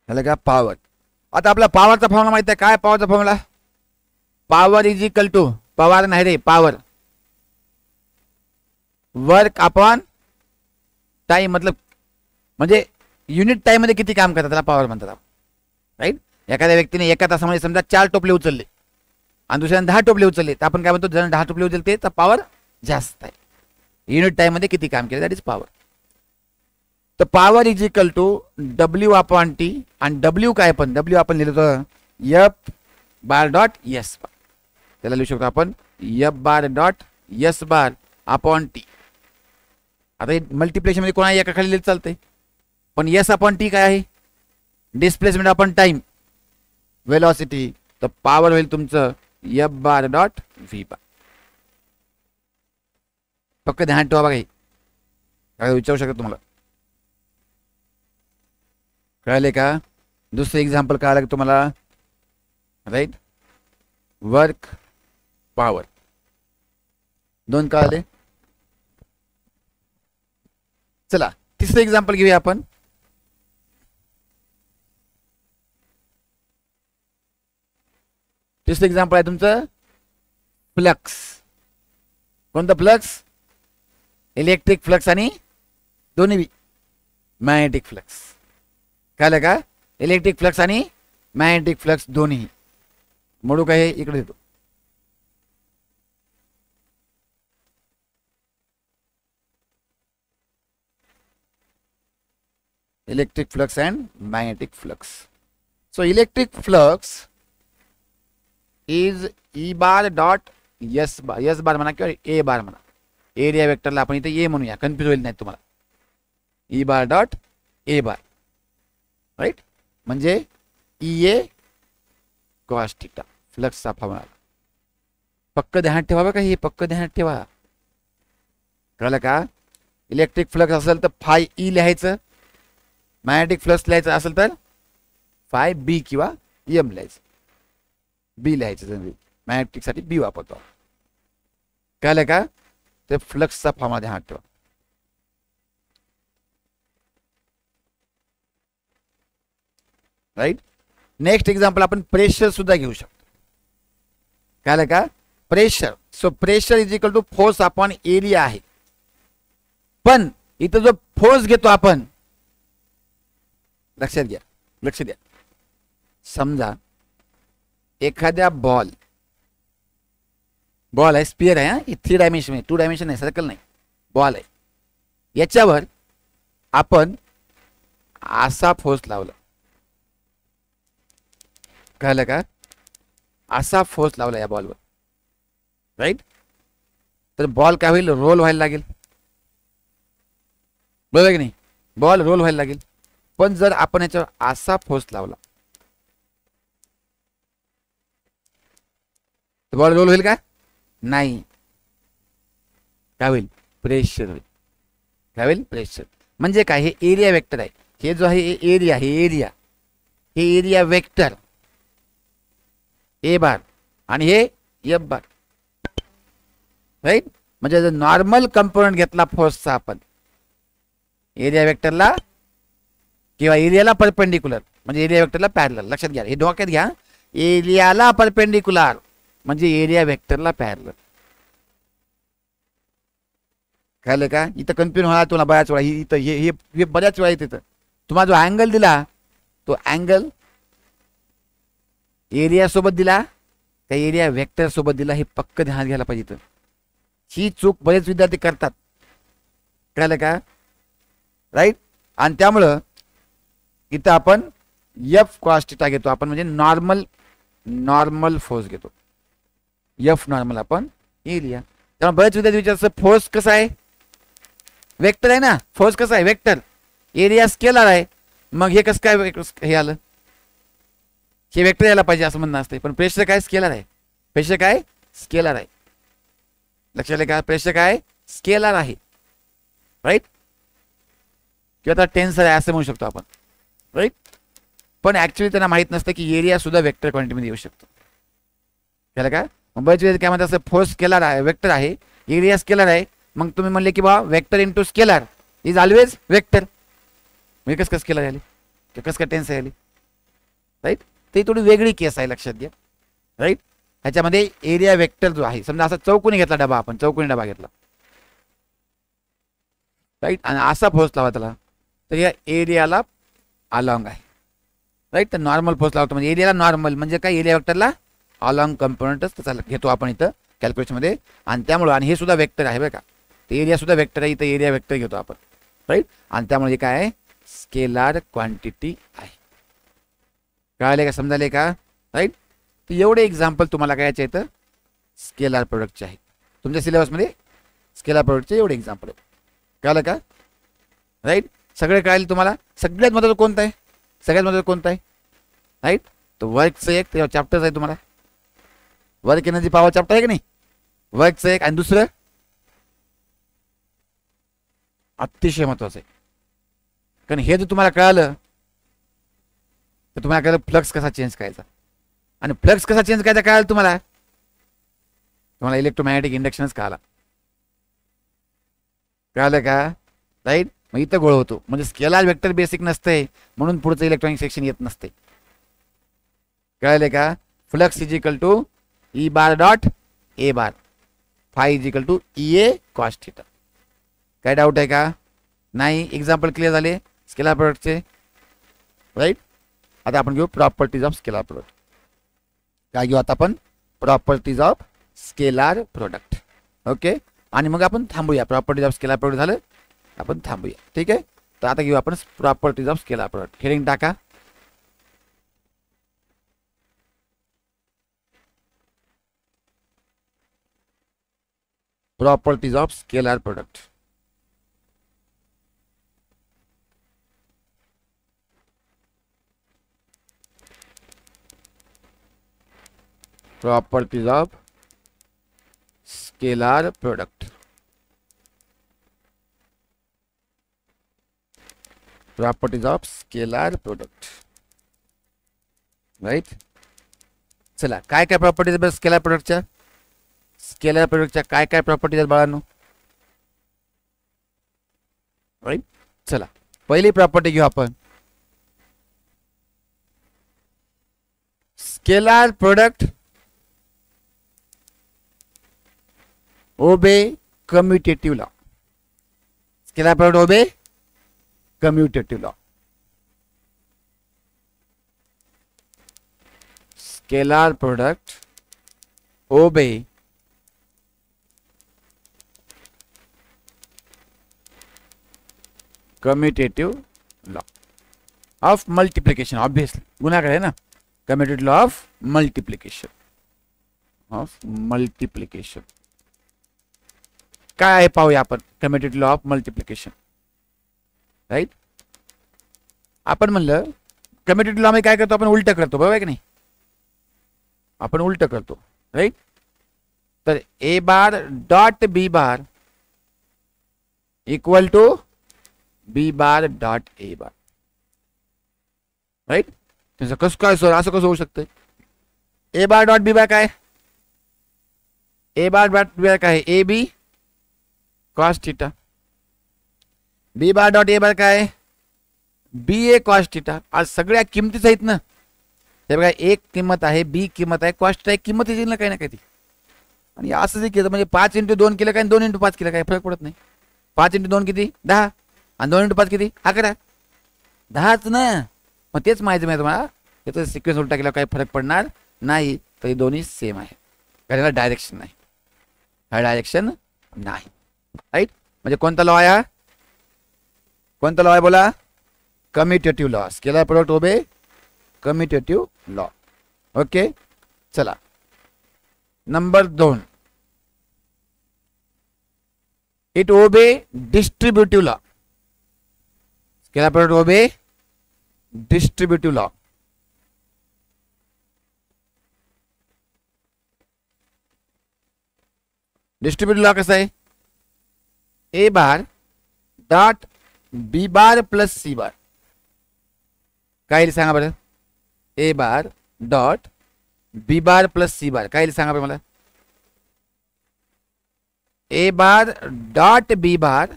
झालं का? पॉवर. आता आपला पॉवरचा फॉर्म्युला माहिती आहे काय? पॉवरचा formula power is equal to, power नाही रे, पॉवर वर्क अपॉन टाइम. मतलब म्हणजे युनिट टाइम मध्ये किती काम करतात त्याला पॉवर म्हणतात आपण. राईट. एखाद्या व्यक्तीने एका तासामध्ये समजा 4 टोपले उचलले आणि दुसऱ्याने 10 टोपले उचलले, तर आपण काय म्हणतो? जर 10 टोपले उचलते तर पॉवर जास्त आहे. युनिट टाइम मध्ये किती काम केलं, दॅट इज पॉवर. तर power is equal to W upon T. आणि डब्ल्यू काय? पण डब्ल्यू आपण लिहिलं होतं F bar dot S bar. त्याला लिहू शकतो आपण F bar dot S bar upon T. आता मल्टिप्लिकेशन मध्ये कोणा एका खाली लिहिलं चालतंय, पण एस अपॉन टी काय आहे? Displacement upon time, velocity. तर पॉवर होईल तुमचं एफ बार डॉट व्ही बार. फक्त ध्यान ठेवा बघा, काय विचारू शकतो तुम्हाला. कळले का? दुसरं एक्झाम्पल कळालं का तुम्हाला? राईट. वर्क, पॉवर, दोन कळाले. चला तिसरं एक्झाम्पल घेऊया आपण. तिसरं एक्झाम्पल आहे तुमचं फ्लक्स. कोणतं फ्लक्स? इलेक्ट्रिक फ्लक्स आणि दोन्ही मॅग्नेटिक फ्लक्स. कळलं का? इलेक्ट्रिक फ्लक्स आणि मॅग्नेटिक फ्लक्स दोन्ही. मोडू काय? इकडे देतो. electric flux and magnetic flux. So electric flux is E bar dot S bar. S bar म्हणा किंवा A bar म्हणा. एरिया वेक्टरला आपण इथे ए म्हणूया, कन्फ्यूज होईल नाही तुम्हाला. E bar dot A bar. Right. म्हणजे EA cos थीटा फ्लक्सचा फॉर्म्युला. पक्क ध्यानात ठेवा बघा, हे पक्क ध्यानात ठेवा. कळलं का? इलेक्ट्रिक फ्लक्स असेल तर फाय ई लिहायचं, मॅग्नेटिक फ्लक्स लिहायचं असेल तर फाय बी किंवा एम लिहायचं. बी लिहायचं, मॅग्नेटिक साठी बी वापरतो. कळलं का? ते फ्लक्सचा फॉर्म्युला ध्यानात ठेवा. राईट. नेक्स्ट एक्झाम्पल आपण प्रेशर सुद्धा घेऊ शकतो. कळलं का? Pressure. So pressure is equal to force upon area आहे. पण इथं जो फोर्स घेतो आपण, लक्षात घ्या, लक्ष द्या. समजा एखाद्या बॉल आहे, स्पियर आहे, 3 डायमेन्शन आहे, 2 डायमेन्शन आहे, सर्कल नाही, बॉल आहे. याच्यावर आपण असा फोर्स लावला. कळलं का? असा फोर्स लावला या बॉलवर. राईट. तर बॉल काय होईल? रोल व्हायला लागेल. बरोबर की नाही? बॉल रोल व्हायला लागेल. पण जर आपण याच्यावर असा फोर्स लावला तर बॉल रोल होईल का? नाही. काय होईल? प्रेशर होईल. काय होईल? प्रेशर. म्हणजे काय? हे एरिया वेक्टर आहे. हे जो आहे एरिया, हे एरिया वेक्टर ए बार आणि हे एफ बार. राईट. म्हणजे जर नॉर्मल कंपोनंट घेतला फोर्सचा आपण एरिया वेक्टरला किंवा एरियाला परपेंडिक्युलर, म्हणजे एरिया वेक्टरला पॅरलल. लक्षात घ्या, हे डोक्यात घ्या. एरियाला परपेंडिक्युलर म्हणजे एरिया वेक्टरला पॅरलल. कळलं का? इथं कन्फ्युजन होणार तुला बऱ्याच वेळा. इथं हे बऱ्याच वेळा येतं. तुम्हाला जो अँगल दिला तो अँगल एरिया सोबत दिला का एरिया वेक्टर सोबत दिला, हे पक्क ध्यानात घ्यायला पाहिजे. तर ही चूक बरेच विद्यार्थी करतात. कळलं का? राईट. आणि त्यामुळं इथं आपण एफ कॉस थीटा घेतो आपण, म्हणजे नॉर्मल फोर्स घेतो. एफ नॉर्मल आपण एरिया. त्यामुळे बरेच विद्यार्थी विचारतात फोर्स कसा आहे? वेक्टर आहे ना. फोर्स कसा आहे? वेक्टर. एरिया स्केलर आहे. मग हे कसं काय हे आलं? हे वेक्टर यायला पाहिजे असं म्हणणं असते, पण प्रेशर काय स्केलर आहे. प्रेशर काय स्केलर आहे. लक्षात आले का? प्रेशर काय स्केलर आहे. राईट. किंवा आता टेन्सर आहे असं म्हणू शकतो आपण. राईट. पण ऍक्च्युली त्यांना माहित नसतं की एरिया सुद्धा वेक्टर क्वांटिटीमध्ये येऊ शकतो. त्याला काय बरेच वेळेस काय म्हणतात, असं फोर्स स्केलर आहे, वेक्टर आहे, एरिया स्केलर आहे. मग तुम्ही म्हणले की बा vector into scalar is always vector. म्हणजे कसं स्केलर आली किंवा कसं टेन्सर आली. राईट. ते थोडी वेगळी केस आहे, लक्षात घ्या. राईट. ह्याच्यामध्ये एरिया वेक्टर जो आहे, समजा असा चौकोनी घेतला डबा, आपण चौकोनी डबा घेतला. राईट. आणि असा फोर्स लावा त्याला, तर या एरियाला अलॉंग आहे. राईट. तर नॉर्मल फोर्स लावतो म्हणजे एरियाला नॉर्मल म्हणजे काय, एरिया वेक्टरला अलॉंग कंपोनंटच त्याचा घेतो आपण इथं कॅल्क्युलेशनमध्ये. आणि त्यामुळे, आणि हे सुद्धा वेक्टर आहे बरं का, ते एरिया सुद्धा वेक्टर आहे, इथं एरिया वेक्टर घेतो आपण. राईट. आणि त्यामुळे हे काय आहे, स्केलार क्वांटिटी आहे. कळाले का, समजाले का? राईट. तर एवढे एक्झाम्पल तुम्हाला काय याचे इथं स्केलार प्रोडक्टचे आहेत. तुमच्या सिलेबसमध्ये स्केलार प्रोडक्टचे एवढे एक्झाम्पल आहेत. कळालं का? राईट. सगळे कळाले तुम्हाला. सगळ्यात महत्त्वाचं कोणतं आहे, सगळ्यात महत्त्वाचं कोणतं आहे? राईट. तर वर्कचं एक तेव्हा चॅप्टर्स आहे तुम्हाला. वर्क एनर्जी पॉवर चॅप्टर आहे की नाही, वर्कचं एक. आणि दुसरं अतिशय महत्वाचं आहे, कारण हे जर तुम्हाला कळालं तर तुम्हाला कळलं फ्लक्स कसा चेंज करायचा. आणि फ्लक्स कसा चेंज करायचा कळालं तुम्हाला, तुम्हाला इलेक्ट्रोमॅग्नेटिक इंडक्शनच कळाला. कळालं का? राईट. मग इथं गोळ होतो, म्हणजे स्केलार वेक्टर बेसिक नसते म्हणून पुढचं इलेक्ट्रॉनिक सेक्शन येत नसते. कळले का? Flux is equal to E bar dot A bar, phi is equal to E A cos theta. काय डाऊट आहे का? नाही. एक्झाम्पल क्लिअर झाले स्केलार प्रोडक्टचे. राईट. आता आपण घेऊ प्रॉपर्टीज ऑफ स्केलार प्रोडक्ट. काय घेऊ आता आपण? Properties of scalar product. Okay. आणि मग आपण थांबूया. प्रॉपर्टीज ऑफ स्केलार प्रोडक्ट झालं, आपण थांबूया. ठीक आहे. तर आता घेऊ आपण properties of scalar product. Heading टाका. Properties of scalar product. Properties of scalar product. Properties of scalar product. Right. चला, काय काय प्रॉपर्टीज आहेत स्केलार प्रोडक्टच्या? स्केलार प्रोडक्टच्या काय काय प्रॉपर्टीज आहेत बाळांनो? राईट. चला, पहिली प्रॉपर्टी घेऊ आपण. Scalar product obey commutative law. Scalar product obey commutative law. Scalar product obey commutative law of multiplication. Obviously गुणाकार आहे ना. Commutative law of multiplication. Of multiplication काय आहे पाहूया आपण. Commutative law of multiplication. Right. आपण म्हणलं कम्युटेटिव्ह लॉ मध्ये काय करतो आपण, उलट करतो. बरोबर आहे की नाही? आपण उलट करतो. राईट. तर A bar dot B bar equal to B bar dot A bar. Right. त्याचं कसं काय सर, असं कसं होऊ शकतं? ए बार डॉट बी बार काय? ए बार डॉट बी बार काय? A B cos theta. B bar dot A bar काय? B A cos theta. आज सगळ्या किमतीच आहेत ना. हे बघा, एक किंमत आहे, बी किंमत आहे, कॉस थीटा एक किंमत येईल ना काही ना काही. आणि असं जे केलं म्हणजे 5 × 2 केलं काय, 2 × 5 केलं काय, फरक पडत नाही. 5 × 2 किती? 10. आणि 2 × 5 किती? 11. 10च ना. मग तेच माहिती आहे तुम्हाला, याचा सिक्वेन्स उलटा केला काही फरक पडणार नाही. तरी दोन्ही सेम आहे. कारण डायरेक्शन नाही. हा डायरेक्शन नाही. राईट. म्हणजे कोणता लॉ आहे? कोणता लॉ आहे बोला? Commutative law. Scalar product obey commutative law. Okay. चला, number 2. It obey distributive law. Scalar product obey distributive law. Distributive law कसा आहे, A bar dot B bar plus C bar. काय येईल सांगा बरं. A bar dot B bar plus C bar काय येईल सांगा बरं मला. A bar dot B bar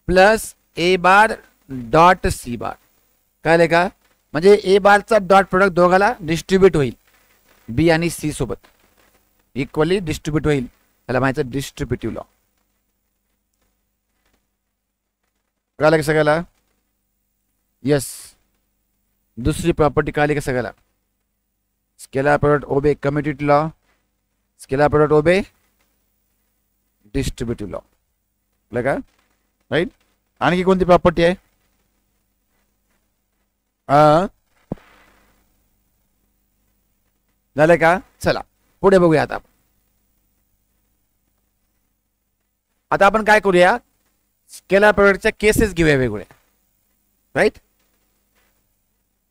plus A bar dot C bar. कळले का. म्हणजे ए बारचा डॉट प्रोडक्ट दोघाला डिस्ट्रीब्यूट होईल, बी आणि सी सोबत इक्वली डिस्ट्रीब्यूट होईल. त्याला माहिती डिस्ट्रीब्युटिव्ह लॉ. कळलं का सगळ्याला. यस. दुसरी प्रॉपर्टी कळली का सगळ्याला. Scalar product obey commutative law, scalar product obey distributive law. कळलं का. राईट. आणखी कोणती प्रॉपर्टी आहे. झालं का. चला पुढे बघूया. आता आपण काय करूया, स्केलर प्रोडक्टच्या केसेस घेऊया वेगवेगळ्या. राईट.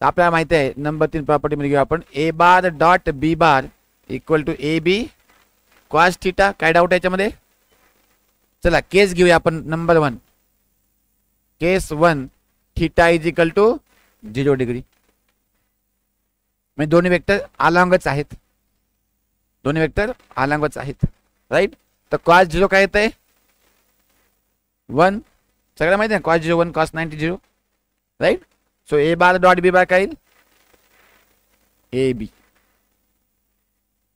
आपल्याला माहिती आहे नंबर 3 प्रॉपर्टी मध्ये घेऊया आपण A bar dot B bar equal to A B cos theta. काय डाऊट आहे याच्यामध्ये. चला केस घेऊया आपण. Number 1 case 1 theta is equal to 0 degree. म्हणजे दोन्ही वेक्टर अलॉंगच आहेत, दोन्ही वेक्टर अलॉंगच आहेत. राईट. तर कॉस 0 काय येत आहे 1. सगळ्यांना माहिती आहे कॉस 0 1 कॉस 90 0. राईट. सो ए बार डॉट बी बार काय येईल ए बी.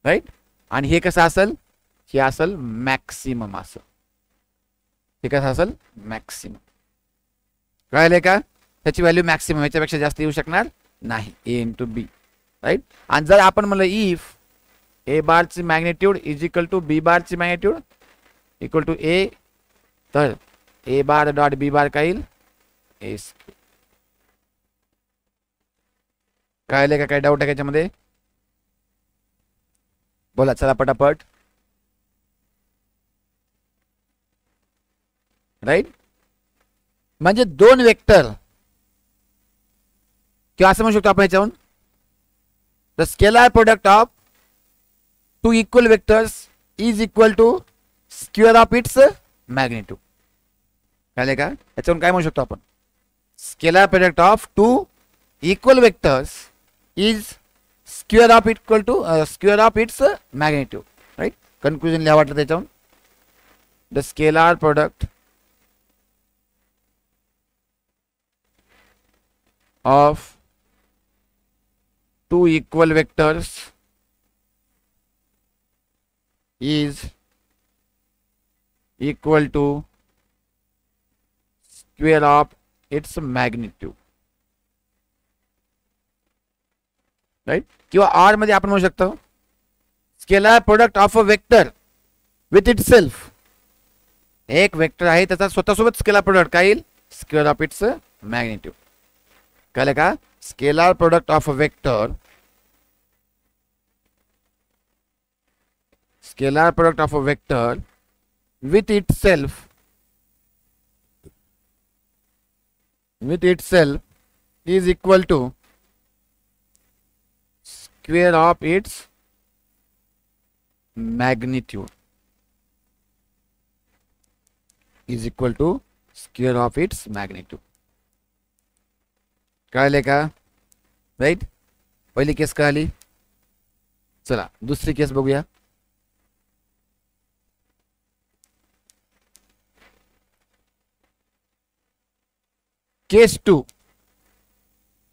राईट. आणि हे कसं असेल, हे असेल मॅक्सिमम. असं हे कसं असेल मॅक्सिमम. कळले का. त्याची व्हॅल्यू मॅक्सिमम ह्याच्यापेक्षा जास्त येऊ शकणार नाही, ए इंटू बी. राईट. आणि जर आपण म्हणलं इफ ए बारची मॅग्नेट्यूड इज इक्वल टू बी बारची मॅग्नेट्यूड इक्वल टू ए, तर A bar dot B bar काय येईल ए स्क्वेअर. कळले का. काय डाऊट आहे त्याच्यामध्ये. बोला चला पटापट. राईट. म्हणजे दोन वेक्टर किंवा असं म्हणू शकतो आपण ह्याच्यावरून the scalar product of two equal vectors is equal to square of its magnitude. कळले का. याच्यावरून काय म्हणू शकतो आपण, scalar product of two equal vectors is square of equal to square of its magnitude. Right. Conclusion लिहा वाटलं त्याच्यावरून. The scalar product of two equal vectors is equal to square of its magnitude. Right. किंवा आर मध्ये आपण म्हणू शकतो scalar product of a vector with itself. एक वेक्टर आहे त्याचा स्वतःसोबत स्केलर प्रोडक्ट काय येईल स्क्वेअर ऑफ इट्स मॅग्निट्यूड. कळलं का. Scalar product of a vector, scalar product of a vector with itself is equal to square of its magnitude. Is equal to square of its magnitude. कळले का. Right. पहिली केस कळाली. चला दुसरी केस बघूया. केस 2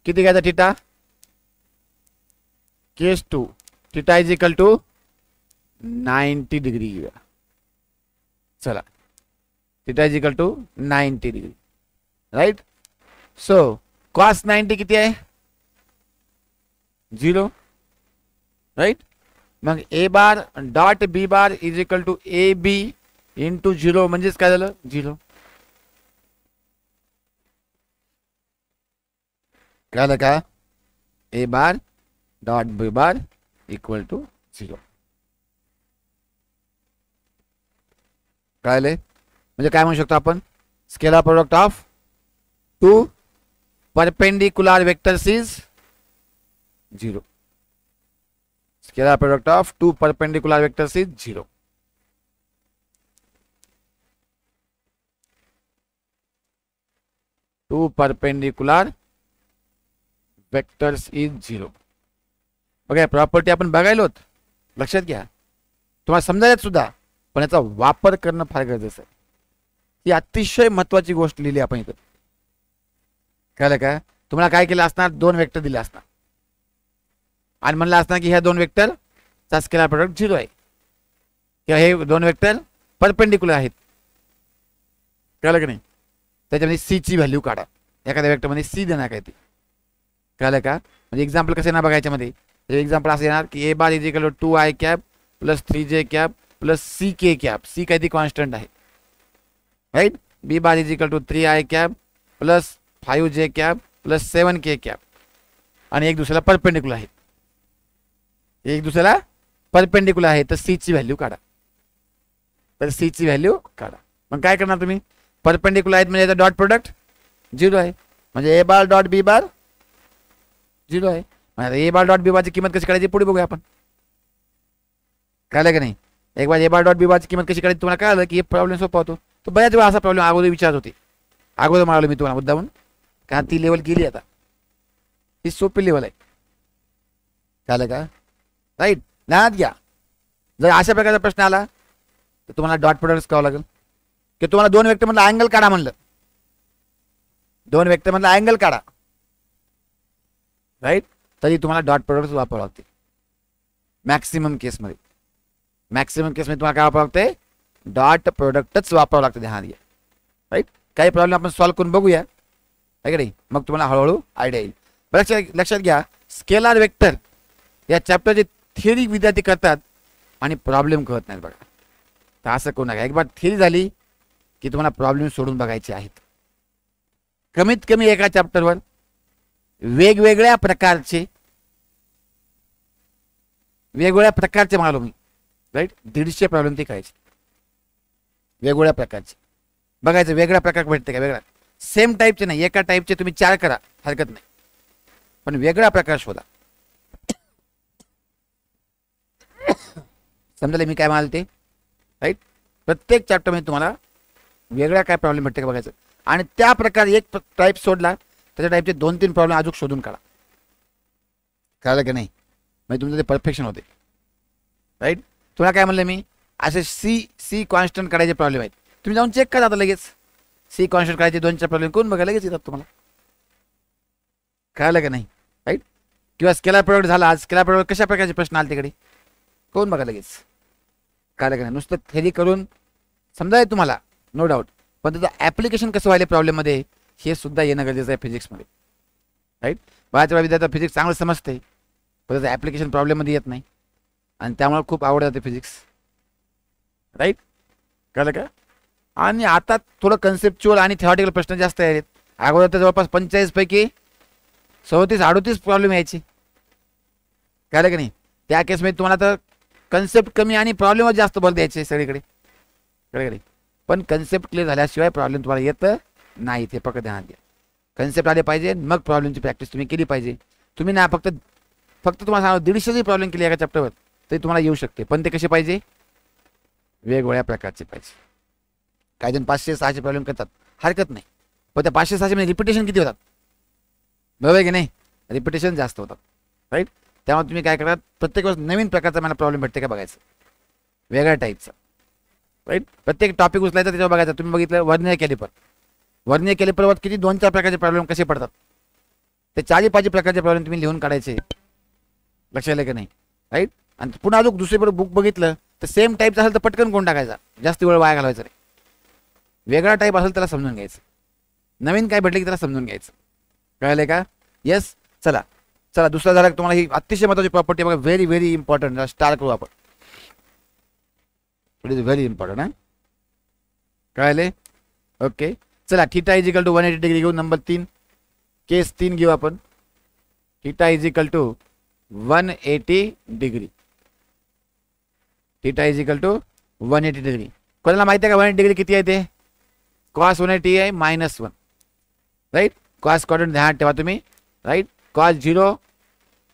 किती घ्यायचा theta. Case 2 theta is equal to 90 degree घेऊया. चला theta is equal to 90 degree. Right. So cos 90 किती आहे 0. राईट. मग A bar dot B bar is equal to A B into 0 म्हणजेच काय झालं 0. कळलं का. A bar dot B bar equal to 0. कळले. म्हणजे काय म्हणू शकतो आपण scalar product of two perpendicular vectors is 0. Scalar product of two perpendicular vectors is 0. Two perpendicular vectors is 0. बघा प्रॉपर्टी आपण बघायलोत, लक्षात घ्या, तुम्हाला समजायला सुद्धा, पण याचा वापर करणं फार गरजेचं आहे. ही अतिशय महत्वाची गोष्ट लिहिली आपण इथं. कळलं का? तुम्हाला काय केलं असणार, 2 वेक्टर दिले असणार आणि म्हणलं असणार की ह्या 2 वेक्टरचा स्केलर प्रोडक्ट 0 आहे किंवा हे 2 वेक्टर परपेंडिकुलर आहेत. कळलं की नाही? त्याच्यामध्ये सी ची व्हॅल्यू काढा. एखाद्या वेक्टरमध्ये सी देणार काय ते. कळलं का? म्हणजे एक्झाम्पल कसं येणार बघा याच्यामध्ये. एक्झाम्पल असं येणार की A bar is equal to 2i cap plus 3j cap plus ck cap. C काय ती कॉन्स्टंट आहे, right. B bar is equal to 3i cap plus 5j cap plus 7k cap आणि एक दुसऱ्याला परपेंडिकुलर आहेत. एक दुसऱ्याला परपेंडिकुलर आहे, तर सी ची व्हॅल्यू काढा. तर सी ची व्हॅल्यू काढा. मग काय करणार तुम्ही, परपेंडिकुलर आहेत म्हणजे याचा डॉट प्रोडक्ट 0 आहे, म्हणजे ए बार डॉट बी बार 0 आहे. ए बार डॉट बी बारची किंमत कशी काढायची पुढे बघूया आपण. कळलं की नाही? एक बार ए बार डॉट बी बारची किंमत कशी काढायची तुम्हाला कळलं की हे प्रॉब्लेम सोपा होतो. तर बऱ्याच वेळा असा प्रॉब्लेम अगोदर विचारत होते, अगोदर म्हणालो मी तुम्हाला मुद्दामून, कारण ती लेवल गेली आता, ही सोपी लेवल आहे. कळलं का? राईट. ध्यानात घ्या, जर अशा प्रकारचा प्रश्न आला तर तुम्हाला डॉट प्रोडक्ट करावं लागेल. की तुम्हाला 2 वेक्टर मधला अँगल काढा म्हणलं, 2 वेक्टर मधला अँगल काढा, राईट, तरी तुम्हाला डॉट प्रोडक्ट वापरावं लागते. मॅक्सिमम केसमध्ये, मॅक्सिमम केसमध्ये तुम्हाला काय वापरावं लागते, डॉट प्रोडक्टच वापरावं लागतं. ध्यानात घ्या, राईट. काही प्रॉब्लेम आपण सॉल्व्ह करून बघूया, आहे का नाही, मग तुम्हाला हळूहळू आयडिया येईल. लक्षात घ्या, स्केलार वेक्टर या चॅप्टरची थिअरी विद्यार्थी करतात आणि प्रॉब्लेम कळत नाहीत बघा. तर असं करू नका. एक बार थिअरी झाली की तुम्हाला प्रॉब्लेम सोडून बघायचे आहेत. कमीत कमी एका चॅप्टरवर वेगवेगळ्या प्रकारचे म्हणालो मी, राईट, 150 प्रॉब्लेम ते करायचे वेगवेगळ्या प्रकारचे. बघायचं वेगळा प्रकार भेटते का, वेगळा, सेम टाईपचे नाही, एका टाईपचे तुम्ही 4 करा हरकत नाही, पण वेगळा प्रकार शोधा. समजले मी काय म्हणाल ते, राईट. प्रत्येक चॅप्टरमध्ये तुम्हाला वेगळा काय प्रॉब्लेम भेटते का बघायचं आणि त्या प्रकारे एक टाईप सोडला त्याच्या टाईपचे 2-3 प्रॉब्लेम अजून शोधून काढा. कळलं की नाही? म्हणजे तुमचं ते परफेक्शन होते, राईट. तुम्हाला काय म्हणलं मी, असे सी कॉन्स्टंट काढायचे प्रॉब्लेम आहेत, तुम्ही जाऊन चेक करा आता लगेच. सी कॉन्स्टंट काढायचे 2-4 प्रॉब्लेम कोण बघा लगेच येतात तुम्हाला. कळलं की नाही, राईट. किंवा स्केलर प्रोडक्ट झाला, आज स्केलर प्रोडक्ट कशा प्रकारचे प्रश्न आले तिकडे कोण बघा लगेच. कळलं की नाही? नुसतं थेरी करून समजाय तुम्हाला, नो डाऊट, पण त्याचं ॲप्लिकेशन कसं व्हायला प्रॉब्लेममध्ये हे सुद्धा येणं गरजेचं आहे फिजिक्समध्ये, राईट. बऱ्याच वेळा विद्यार्थी फिजिक्स चांगलं समजते पण त्याचं ॲप्लिकेशन प्रॉब्लेममध्ये येत नाही आणि त्यामुळे खूप आवड जाते फिजिक्स, राईट. कळलं का? आणि आता थोडं कन्सेप्च्युअल आणि थेऑरिटिकल प्रश्न जास्त आहेत. अगोदर तर जवळपास 45 पैकी 37-38 प्रॉब्लेम यायचे. कळलं की नाही? त्या केसमध्ये तुम्हाला तर कन्सेप्ट कमी आणि प्रॉब्लेमच जास्त भर द्यायचे सगळीकडे. कळलं की नाही? पण कन्सेप्ट क्लिअर झाल्याशिवाय प्रॉब्लेम तुम्हाला येतं नाही, ते फक्त ध्यानात घ्या. कन्सेप्ट आले पाहिजे, मग प्रॉब्लेमची प्रॅक्टिस तुम्ही केली पाहिजे. तुम्ही ना फक्त तुम्हाला सांगा 150 प्रॉब्लेम केले एका चॅप्टरवर तरी तुम्हाला येऊ शकते, पण ते कसे पाहिजे, वेगवेगळ्या प्रकारचे पाहिजे. काही जण 500-600 प्रॉब्लेम करतात, हरकत नाही, पण त्या 500-600 मध्ये रिपिटेशन किती होतात, बरोबर की नाही? रिपिटेशन जास्त होतात, राईट. त्यामुळे तुम्ही काय करा, प्रत्येक वेळेस नवीन प्रकारचा मला प्रॉब्लेम भेटते का बघायचं, वेगळ्या टाईपचा, राईट. प्रत्येक टॉपिक उचलायचा त्याच्यावर बघायचं. तुम्ही बघितलं वर्नियर कॅलिपरवर किती 2-4 प्रकारचे प्रॉब्लेम कसे पडतात, ते 40-50 प्रकारचे प्रॉब्लेम तुम्ही लिहून काढायचे. लक्षात आलं की नाही, राईट. आणि पुन्हा अजून दुसरी बुक बघितलं तर सेम टाईपचा असेल तर पटकन कोण टाकायचा, जास्त वेळ वाया घालवायचा नाही. वेगळा टाईप असेल त्याला समजून घ्यायचं, नवीन काय भेटलं की त्याला समजून घ्यायचं. कळले का? येस. चला दुसरा झाला तुम्हाला ही अतिशय महत्वाची प्रॉपर्टी बघा, व्हेरी व्हेरी इम्पॉर्टंट. स्टार्ट करू आपण, इट इज व्हेरी इम्पॉर्टंट. हा कळले? ओके. चला, theta is equal to 180 degree घेऊ. नंबर 3, केस 3 घेऊ आपण. Theta is equal to 180 degree. Theta is equal to 180 degree. कोणाला माहिती आहे का 180 डिग्री किती आहे ते? कॉस 180 आहे -1, राईट. कॉस क्वाड्रंट ध्यानात ठेवा तुम्ही, राईट. कॉस 0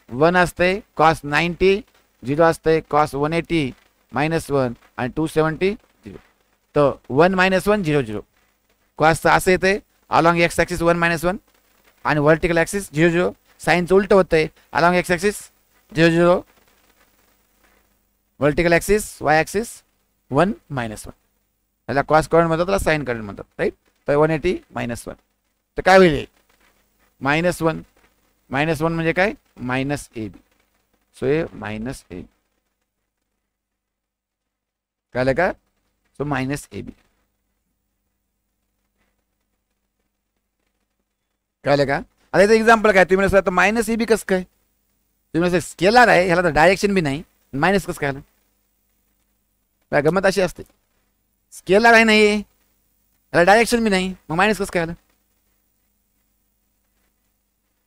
1 असते, कॉस 90 0 असते, कॉस 180 -1 आणि 270 0. तर 1 - 1 0 0. कॉस असं येते अलॉंग एक्स ॲक्सिस 1 -1 आणि व्हर्टिकल ॲक्सिस 0 0. साईनचं उलटं होतंय. Along X axis 0 0, vertical axis Y axis 1 -1. त्याला कॉस करंट म्हणतात, त्याला साईन करंट म्हणतात, राईट. तर 180 -1 तर काय होईल? -1 -1 म्हणजे काय? -AB. सो हे -AB कळलं का? सो -AB कळलं का? आता याचं एक्झाम्पल काय? तुम्ही म्हणता -AB कसं काय? तुम्ही म्हणता स्केलर आहे, ह्याला तर डायरेक्शन बी नाही, मायनस कसं काय? काय गमत अशी असते? स्केलर आहे नाही, ह्याला डायरेक्शन बी नाही, मग मायनस कसं काय आलं?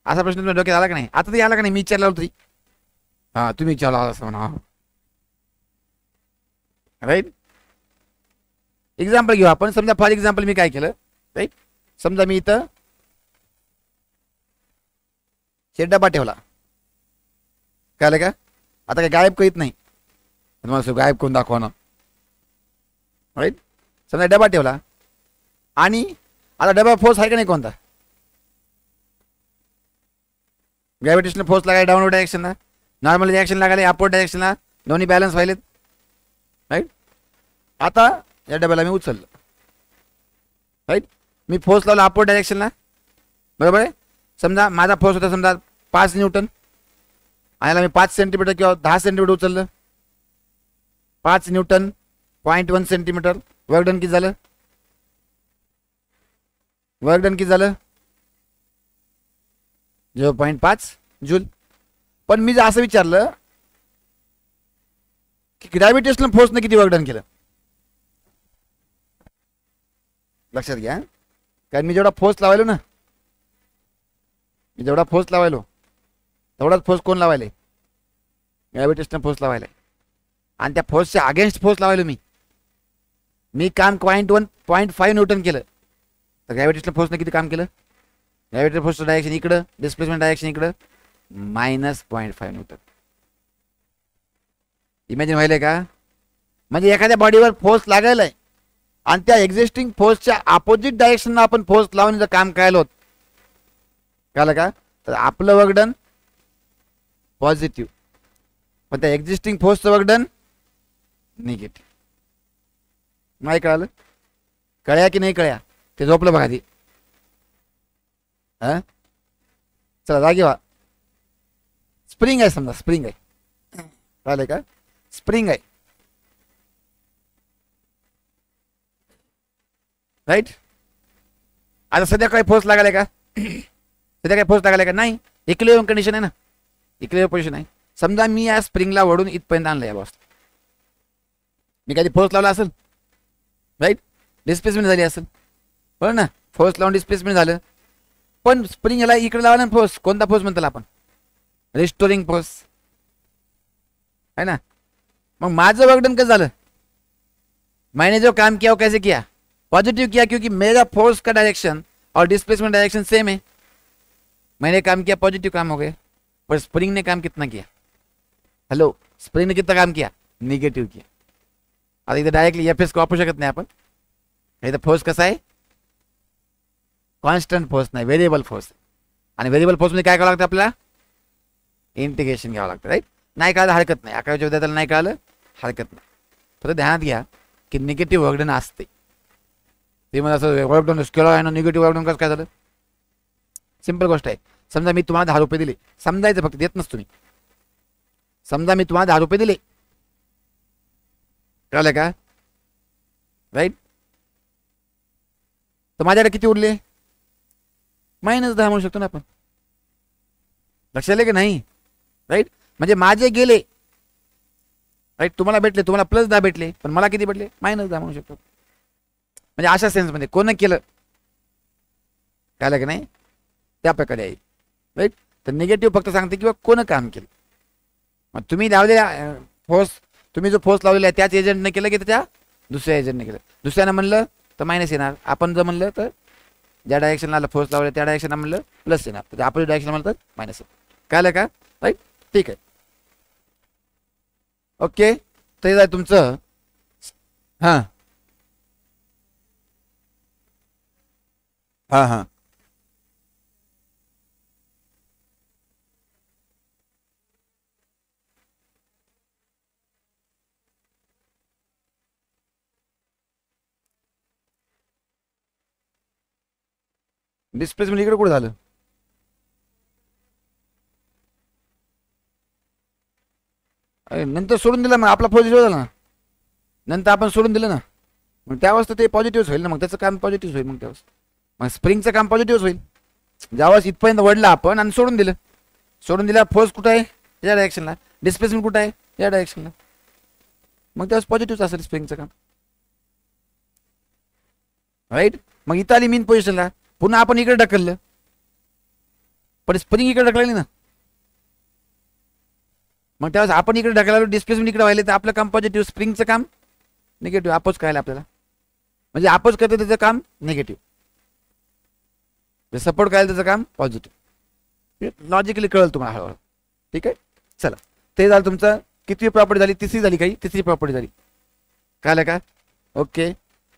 असा प्रश्न तुम्ही डोक्यात आला का नाही? आता तरी आला का नाही? मी विचारला होता. हा, तुम्ही विचारला असं म्हणा, राईट. एक्झाम्पल घेऊ आपण. समजा फॉर एक्झाम्पल मी काय केलं, राईट. समजा मी इथं डबा ठेवला, कळलं का? आता काय गायब करीत नाही, तुम्हाला गायब करून दाखवणं, राईट. समजा डबा ठेवला आणि आता डबा फोर्स आहे का नाही कोणता? ग्रॅव्हिटेशनल फोर्स लागायला डाऊनवर्ड डायरेक्शनला, नॉर्मल डायरेक्शन लागायला अपवर्ड डायरेक्शनला, दोन्ही बॅलन्स व्हायलेत, राईट. आता या डब्याला मी उचललं, राईट. मी फोर्स लावला अपवर्ड डायरेक्शनला, बरोबर आहे. समजा माझा फोर्स होता समजा 5 न्यूटन, आणि मी 5 सेंटीमीटर किंवा 10 सेंटीमीटर उचललं. 5 न्यूटन 0.1 सेंटीमीटर. वर्क डन किती झालं? वर्क डन किती झालं? 0.5 जूल. पण मी जर असं विचारलं की ग्रॅव्हिटेशनल फोर्सने किती वर्क डन केलं, लक्षात घ्या. कारण मी जेवढा फोर्स लावायलो ना, तेवढाच फोर्स कोण लावायला? ग्रॅव्हिटेशनल फोर्स लावायला. आणि त्या फोर्सच्या अगेन्स्ट फोर्स लावायलो मी काम 0.5 न्यूटन केलं, तर ग्रॅव्हिटेशनल फोर्सने किती काम केलं? ग्रॅव्हिटेशनल फोर्सचं डायरेक्शन इकडं, डिस्प्लेसमेंट डायरेक्शन इकडं, -0.5 न्यूटन. इमॅजिन व्हायलंय का? म्हणजे एखाद्या बॉडीवर फोर्स लागायलाय आणि त्या एक्झिस्टिंग फोर्सच्या अपोजिट डायरेक्शनला आपण फोर्स लावून जर काम करायला होत, कळलं का? तर आपलं वर्क डन पॉझिटिव्ह, पण त्या एक्झिस्टिंग फोर्सचं वर्क डन निगेटिव्ह. नाही कळालं? कळ्या की नाही कळ्या? ते झोपलं बघा ती. हा, चला जागी व्हा. स्प्रिंग आहे, समजा स्प्रिंग आहे, कळलं का? स्प्रिंग आहे, राईट. आता सध्या काही फोर्स लागायला का? सध्या काय फोर्स लागायला का? नाही. इक्विलिब्रियम कंडिशन आहे ना, इक्विलिब्रियम पोझिशन आहे. समजा मी या स्प्रिंगला वळून इथपर्यंत आणलं, या बॉस मी कधी फोर्स लावला असेल, राईट. डिस्प्लेसमेंट झाली असेल, बरोबर ना? फोर्स लावून डिस्प्लेसमेंट झालं. पण स्प्रिंग ह्याला इकडे लावला ना फोर्स, कोणता फोर्स म्हणतो आपण? रिस्टोरिंग फोर्स है ना. मग माझं वर्क डन कसं झालं? मैंने जो काम किया वो कैसे किया? पॉजिटिव किया, क्योंकि मेरा फोर्स का डायरेक्शन और डिस्प्लेसमेंट डायरेक्शन सेम है. मैंने काम किया, पॉजिटिव काम हो गए. पर स्प्रिंग ने काम कितना किया? हेलो, स्प्रिंग ने कितना काम किया? Negative KIA. आता इथं डायरेक्टली एफ एस वापरू शकत नाही आपण. इथं फोर्स कसा आहे? कॉन्स्टंट फोर्स नाही, व्हेरिएबल फोर्स. आणि व्हेरिएबल फोर्समध्ये काय करावं लागतं आपल्याला? इंटिग्रेशन घ्यावं लागतं, राईट. नाही कळलं हरकत नाही, अकरावीच्या विद्यार्थ्याला नाही कळलं हरकत नाही. फक्त ध्यानात घ्या की निगेटिव्ह वर्क डन असते. ते म्हणजे असं वर्क डन स्केलर आहे ना, निगेटिव्ह वर्क डन कसं काय झालं? सिंपल गोष्ट आहे. समजा मी तुम्हाला 10 रुपये दिले, समजायचं फक्त, देत नसतो मी. समजा मी तुम्हाला 10 रुपये दिले, कळलं का? राईट. तर माझ्याकडे किती उरले? -10 म्हणू शकतो ना आपण. लक्षात आले की नाही? राईट. म्हणजे माझे गेले, राईट. तुम्हाला भेटले, तुम्हाला +10 भेटले, पण मला किती भेटले? -10 म्हणू शकतो. म्हणजे अशा सेन्समध्ये कोण केलं, कळलं की नाही? त्या प्रकारे आहे, राईट. तर निगेटिव्ह फक्त सांगते किंवा कोण काम केलं. मग तुम्ही लावलेल्या फोर्स, तुम्ही जो फोर्स लावलेला आहे त्याच एजंटने केलं की त्याच्या दुसऱ्या एजंटने केलं? दुसऱ्यानं म्हणलं तर मायनस येणार, आपण जर म्हणलं तर ज्या डायरेक्शनला फोर्स लावलं त्या डायरेक्शनला म्हणलं प्लस येणार, तर अपोजिट डायरेक्शन म्हणलं तर मायनस येणार. कळलं का? राईट. ठीक आहे, ओके. तर हे तुमचं हां हाँ हाँ डिस्प्लेसमेंट इकडे कुठे झालं? अरे नंतर सोडून दिलं मग आपला पॉझिटिव्ह झाला ना, नंतर आपण सोडून दिलं ना, मग त्यावेळेस तर ते पॉझिटिव्ह होईल ना, मग त्याचं काम पॉझिटिव्ह होईल, मग त्यावेळेस मग स्प्रिंगचं काम पॉझिटिव्ह होईल. ज्यावेळेस इथपर्यंत वडलं आपण आणि सोडून दिलं, सोडून दिला, फोर्स कुठं आहे या डायरेक्शनला, डिस्प्लेसमेंट कुठं आहे या डायरेक्शनला, मग त्यावेळेस पॉझिटिव्ह असेल स्प्रिंगचं काम. राईट. मग इथं आली मीन पोझिशनला, पुन्हा आपण इकडे ढकललं, पण स्प्रिंग इकडे ढकलली ना, मग त्यावेळेस आपण इकडे ढकलालो, डिस्प्लेसमेंट इकडे व्हायला, तर आपलं काम पॉझिटिव्ह, स्प्रिंगचं काम निगेटिव्ह. अपोज करायला आपल्याला, म्हणजे अपोज करते त्याचं काम निगेटिव्ह, सपोर्ट करायला त्याचं काम पॉझिटिव्ह. लॉजिकली कळलं तुम्हाला हळूहळू. ठीक आहे, चला. ते झालं तुमचं कितवी प्रॉपर्टी झाली? तिसरी झाली. काही तिसरी प्रॉपर्टी झाली, कळलं का? ओके,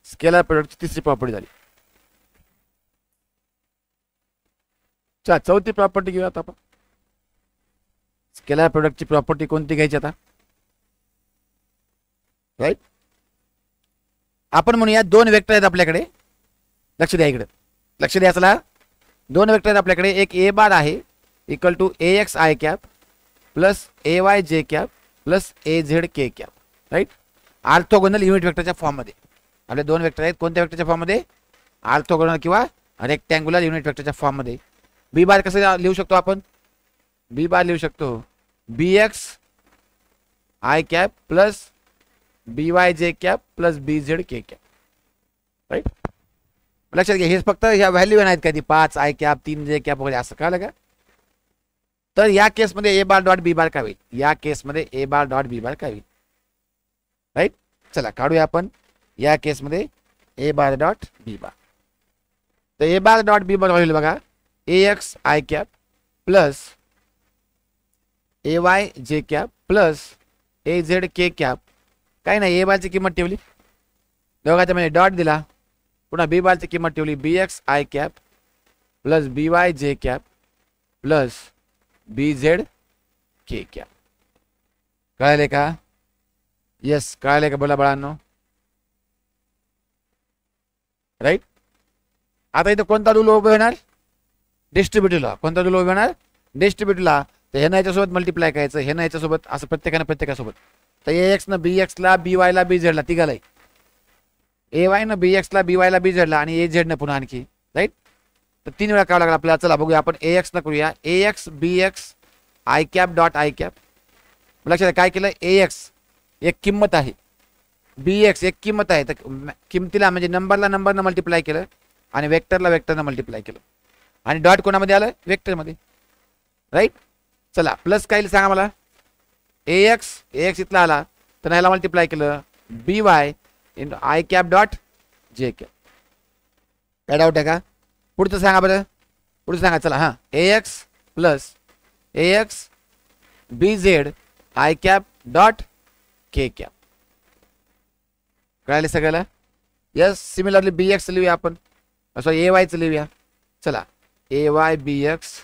स्केलर प्रोडक्टची तिसरी प्रॉपर्टी झाली. चला चौथी प्रॉपर्टी घेऊया आता आपण. स्केलर प्रोडक्टची प्रॉपर्टी कोणती घ्यायची आता? राईट. आपण म्हणूया दोन वेक्टर आहेत आपल्याकडे, लक्ष द्या इकडे, लक्ष द्या. चला, दोन वेक्टर आहेत आपल्याकडे. एक ए बार आहे equal to A X I cap plus A Y J cap plus A Z K cap. Right. Orthogonal unit वेक्टरच्या फॉर्ममध्ये आपले दोन वेक्टर आहेत. कोणत्या वेक्टरच्या फॉर्ममध्ये? ऑर्थोगोनल किंवा रेक्टँग्युलर युनिट वेक्टरच्या फॉर्ममध्ये. बी बार कसं लिहू शकतो आपण? बी बार लिहू शकतो B X I cap plus B Y J cap plus B Z K cap. Right. लक्षात घ्या, हे फक्त ह्या व्हॅल्यू नाहीत का, ती 5 आय कॅप 3 जे कॅप वगैरे, असं कळलं का? तर या केसमध्ये ए बार डॉट बी बार काय होईल? या केसमध्ये ए बार डॉट बी बार काय होईल? राईट. चला काढूया आपण या केसमध्ये ए बार डॉट बी बार. तर A bar dot B bar होईल बघा, A X I cap plus A Y J cap plus A Z K cap. काही नाही, ए बारची किंमत ठेवली, दोघांच्या मध्ये डॉट दिला, पुन्हा बी बारची किंमत ठेवली, B X I cap plus B Y J cap plus B Z K cap. कळले का? येस, कळले का? बोला बाळांनो. राईट. आता इथं कोणता रूल उभं होणार? डिस्ट्रीब्युटिव्हला. कोणता रूल उभं होणार? डिस्ट्रीब्युटिव्हला. तर हे याच्यासोबत मल्टिप्लाय करायचं, हे याच्यासोबत, असं प्रत्येकासोबत. तर ए एक्सनं बी एक्सला, बी वायला, बी झेडला, तिघालाही. ए वायनं बी एक्सला, बी वायला, बी झेडला आणि ए झेडनं पुन्हा आणखी. राईट. तर 3 वेळा करावं लागला आपल्याला. चला बघूया आपण. ए एक्सनं करूया A X B X I cap dot I cap. लक्षात काय केलं? ए एक्स एक किंमत आहे, बी एक्स एक किंमत आहे, तर किंमतीला म्हणजे नंबरनं मल्टिप्लाय केलं आणि वेक्टरनं मल्टिप्लाय केलं आणि डॉट कोणामध्ये आलं? वेक्टरमध्ये. राईट. चला प्लस काय सांगा मला? ए एक्स इथला आला, तर ह्याला मल्टिप्लाय केलं B Y in I cap dot J cap. काय डाऊट आहे का? पुढचं सांगा बरं, पुढचं सांगा. चला हां, A X plus A X B Z I cap dot K cap. कळाले सगळ्याला? यस. सिमिलरली बी एक्स लिहूया आपण, सॉरी ए वायचं लिहूया. चला, A Y B X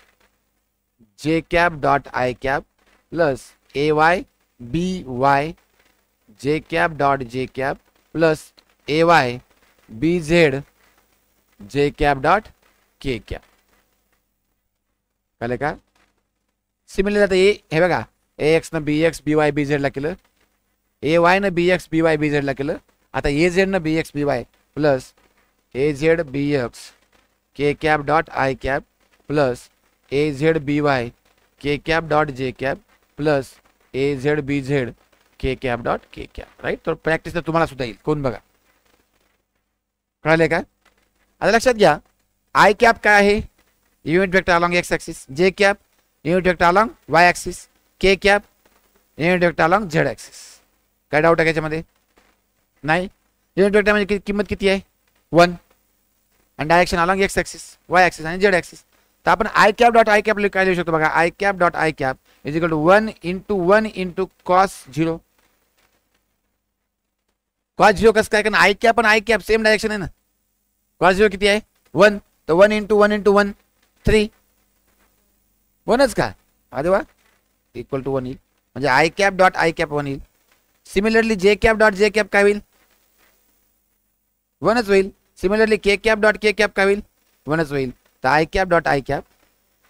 J cap dot I cap plus A Y B Y J cap dot J cap plus A Y B Z J cap dot K cap. कळलं का? Similar आता हे बघा, ए एक्सनं बी X B Y B झेडला केलं, ए वायनं बी X B Y B झेडला केलं. आता ए झेडनं B X B Y plus A Z B X K cap dot I cap plus A Z B Y K cap dot J cap plus A Z B Z K cap dot K cap. Right. तर practice तर तुम्हाला सुद्धा येईल. कोण बघा, कळले का? आता लक्षात घ्या, आय कॅप काय आहे? Unit vector along X axis. जे cap unit vector along Y axis. के cap unit vector along Z axis. काय डाऊट आहे याच्यामध्ये? नाही. युनिट वेक्टर म्हणजे किंमत किती आहे? 1 आणि direction along X axis, Y axis आणि झेड ॲक्सिस. तर आपण I cap dot I cap काय लिहू शकतो बघा, I cap dot I cap is equal to 1 into cos 0. Cos 0 कसं काय? कारण आय कॅप आणि आय कॅप सेम डायरेक्शन आहे ना. कॉस 0 किती आहे? 1. तर 1 इंटू 1 इंटू 1 3 1च का, अरे वा, इक्वल टू 1 येईल. म्हणजे I cap dot I cap 1 येईल. सिमिलरली जे कॅप डॉट जे कॅप काय होईल, 1च होईल. सिमिलरली के कॅप डॉट के कॅप काय होईल, 1च होईल. तर I cap dot I cap,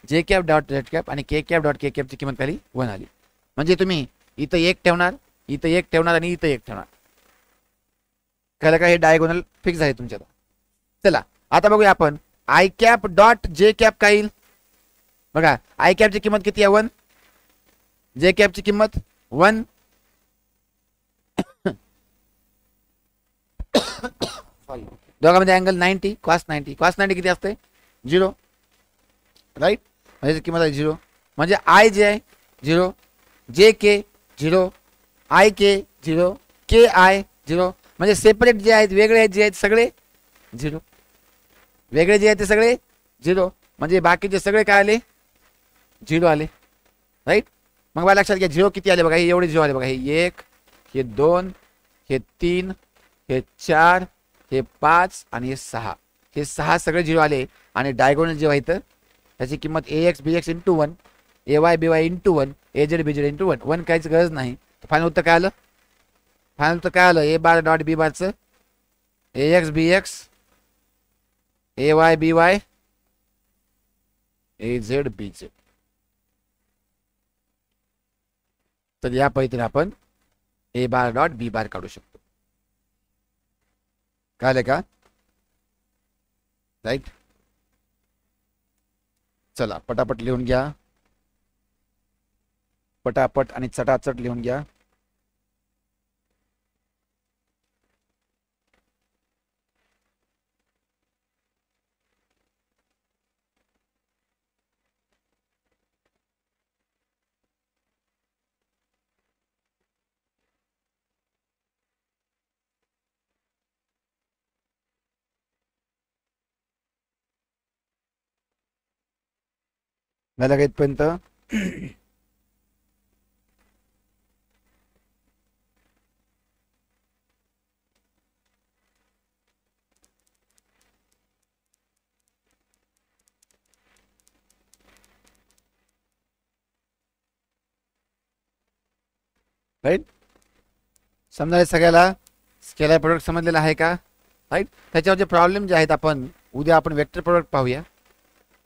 जे कॅप डॉट जेड कॅप आणि के कॅप डॉट के कॅपची किंमत खाली 1 आली. म्हणजे तुम्ही इथं 1 ठेवणार, इथं 1 ठेवणार आणि इथं 1 ठेवणार. कळलं का, हे डायगोनल फिक्स आहे तुमच्या. चला आता बघूया आपण I cap dot J cap काय येईल. बघा आय कॅपची किंमत किती आहे, 1. जे कॅपची किंमत 1. दोघांमध्ये अँगल 90 कॉस 90. कॉस 90 किती असते, 0, राईट. म्हणजे किंमत आहे 0. म्हणजे आय जे आहे 0, जे के 0, आय के 0, के आय 0. म्हणजे सेपरेट जे आहेत, वेगळे आहेत जे आहेत सगळे 0. वेगळे जे आहेत ते सगळे 0. म्हणजे बाकीचे सगळे काय आले, 0 आले, राईट. मग मला लक्षात घ्या 0 किती आले बघा, हे एवढे 0 आले बघा. हे 1, हे 2, हे 3, हे 4, हे 5 आणि हे 6. हे 6 सगळे 0 आले. आणि डायगोनल जेव्हा इथं त्याची किंमत ax bx into 1, ay by into 1, az bz into 1. 1 काहीच गरज नाही. फायनल उत्तर काय आलं, फायनल उत्तर काय आलं, ए bar dot B बारचं ax bx ay by az bz. तर या पद्धतीने आपण ए बार डॉट बी बार काढू शकतो. कळलं का, राईट. चला पटापट लिहून घ्या, पटापट आणि चटाचट लिहून घ्या. झालं का इथपर्यंत. राईट. समजायला सगळ्याला स्केलर प्रोडक्ट समजलेला आहे का, राईट. त्याच्यावरचे प्रॉब्लेम जे आहेत आपण उद्या आपण वेक्टर प्रोडक्ट पाहूया.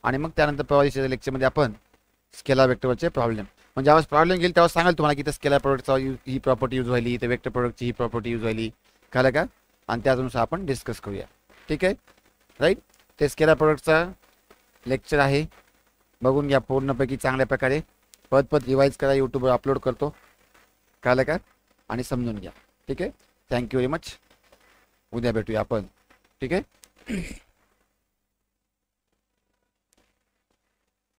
आणि मग त्यानंतर परवा लेक्चरमध्ये आपण स्केलर वेक्टरवरचे प्रॉब्लेम, म्हणजे ज्यावेळेस प्रॉब्लेम घेईल तेव्हा सांगाल तुम्हाला की त्या स्केलर प्रोडक्टचा ही प्रॉपर्टी यूज व्हायली, तर वेक्टर प्रोडक्टची ही प्रॉपर्टी यूज व्हायली. कळलं का, आणि त्यानुसार आपण डिस्कस करूया. ठीक आहे, राईट. ते स्केलर प्रोडक्टचा लेक्चर आहे, बघून घ्या पूर्णपैकी चांगल्या प्रकारे. पद रिवाईज करा, यूट्यूबवर अपलोड करतो. कळलं का, आणि समजून घ्या. ठीक आहे, थँक्यू व्हेरी मच. उद्या भेटूया आपण. ठीक आहे.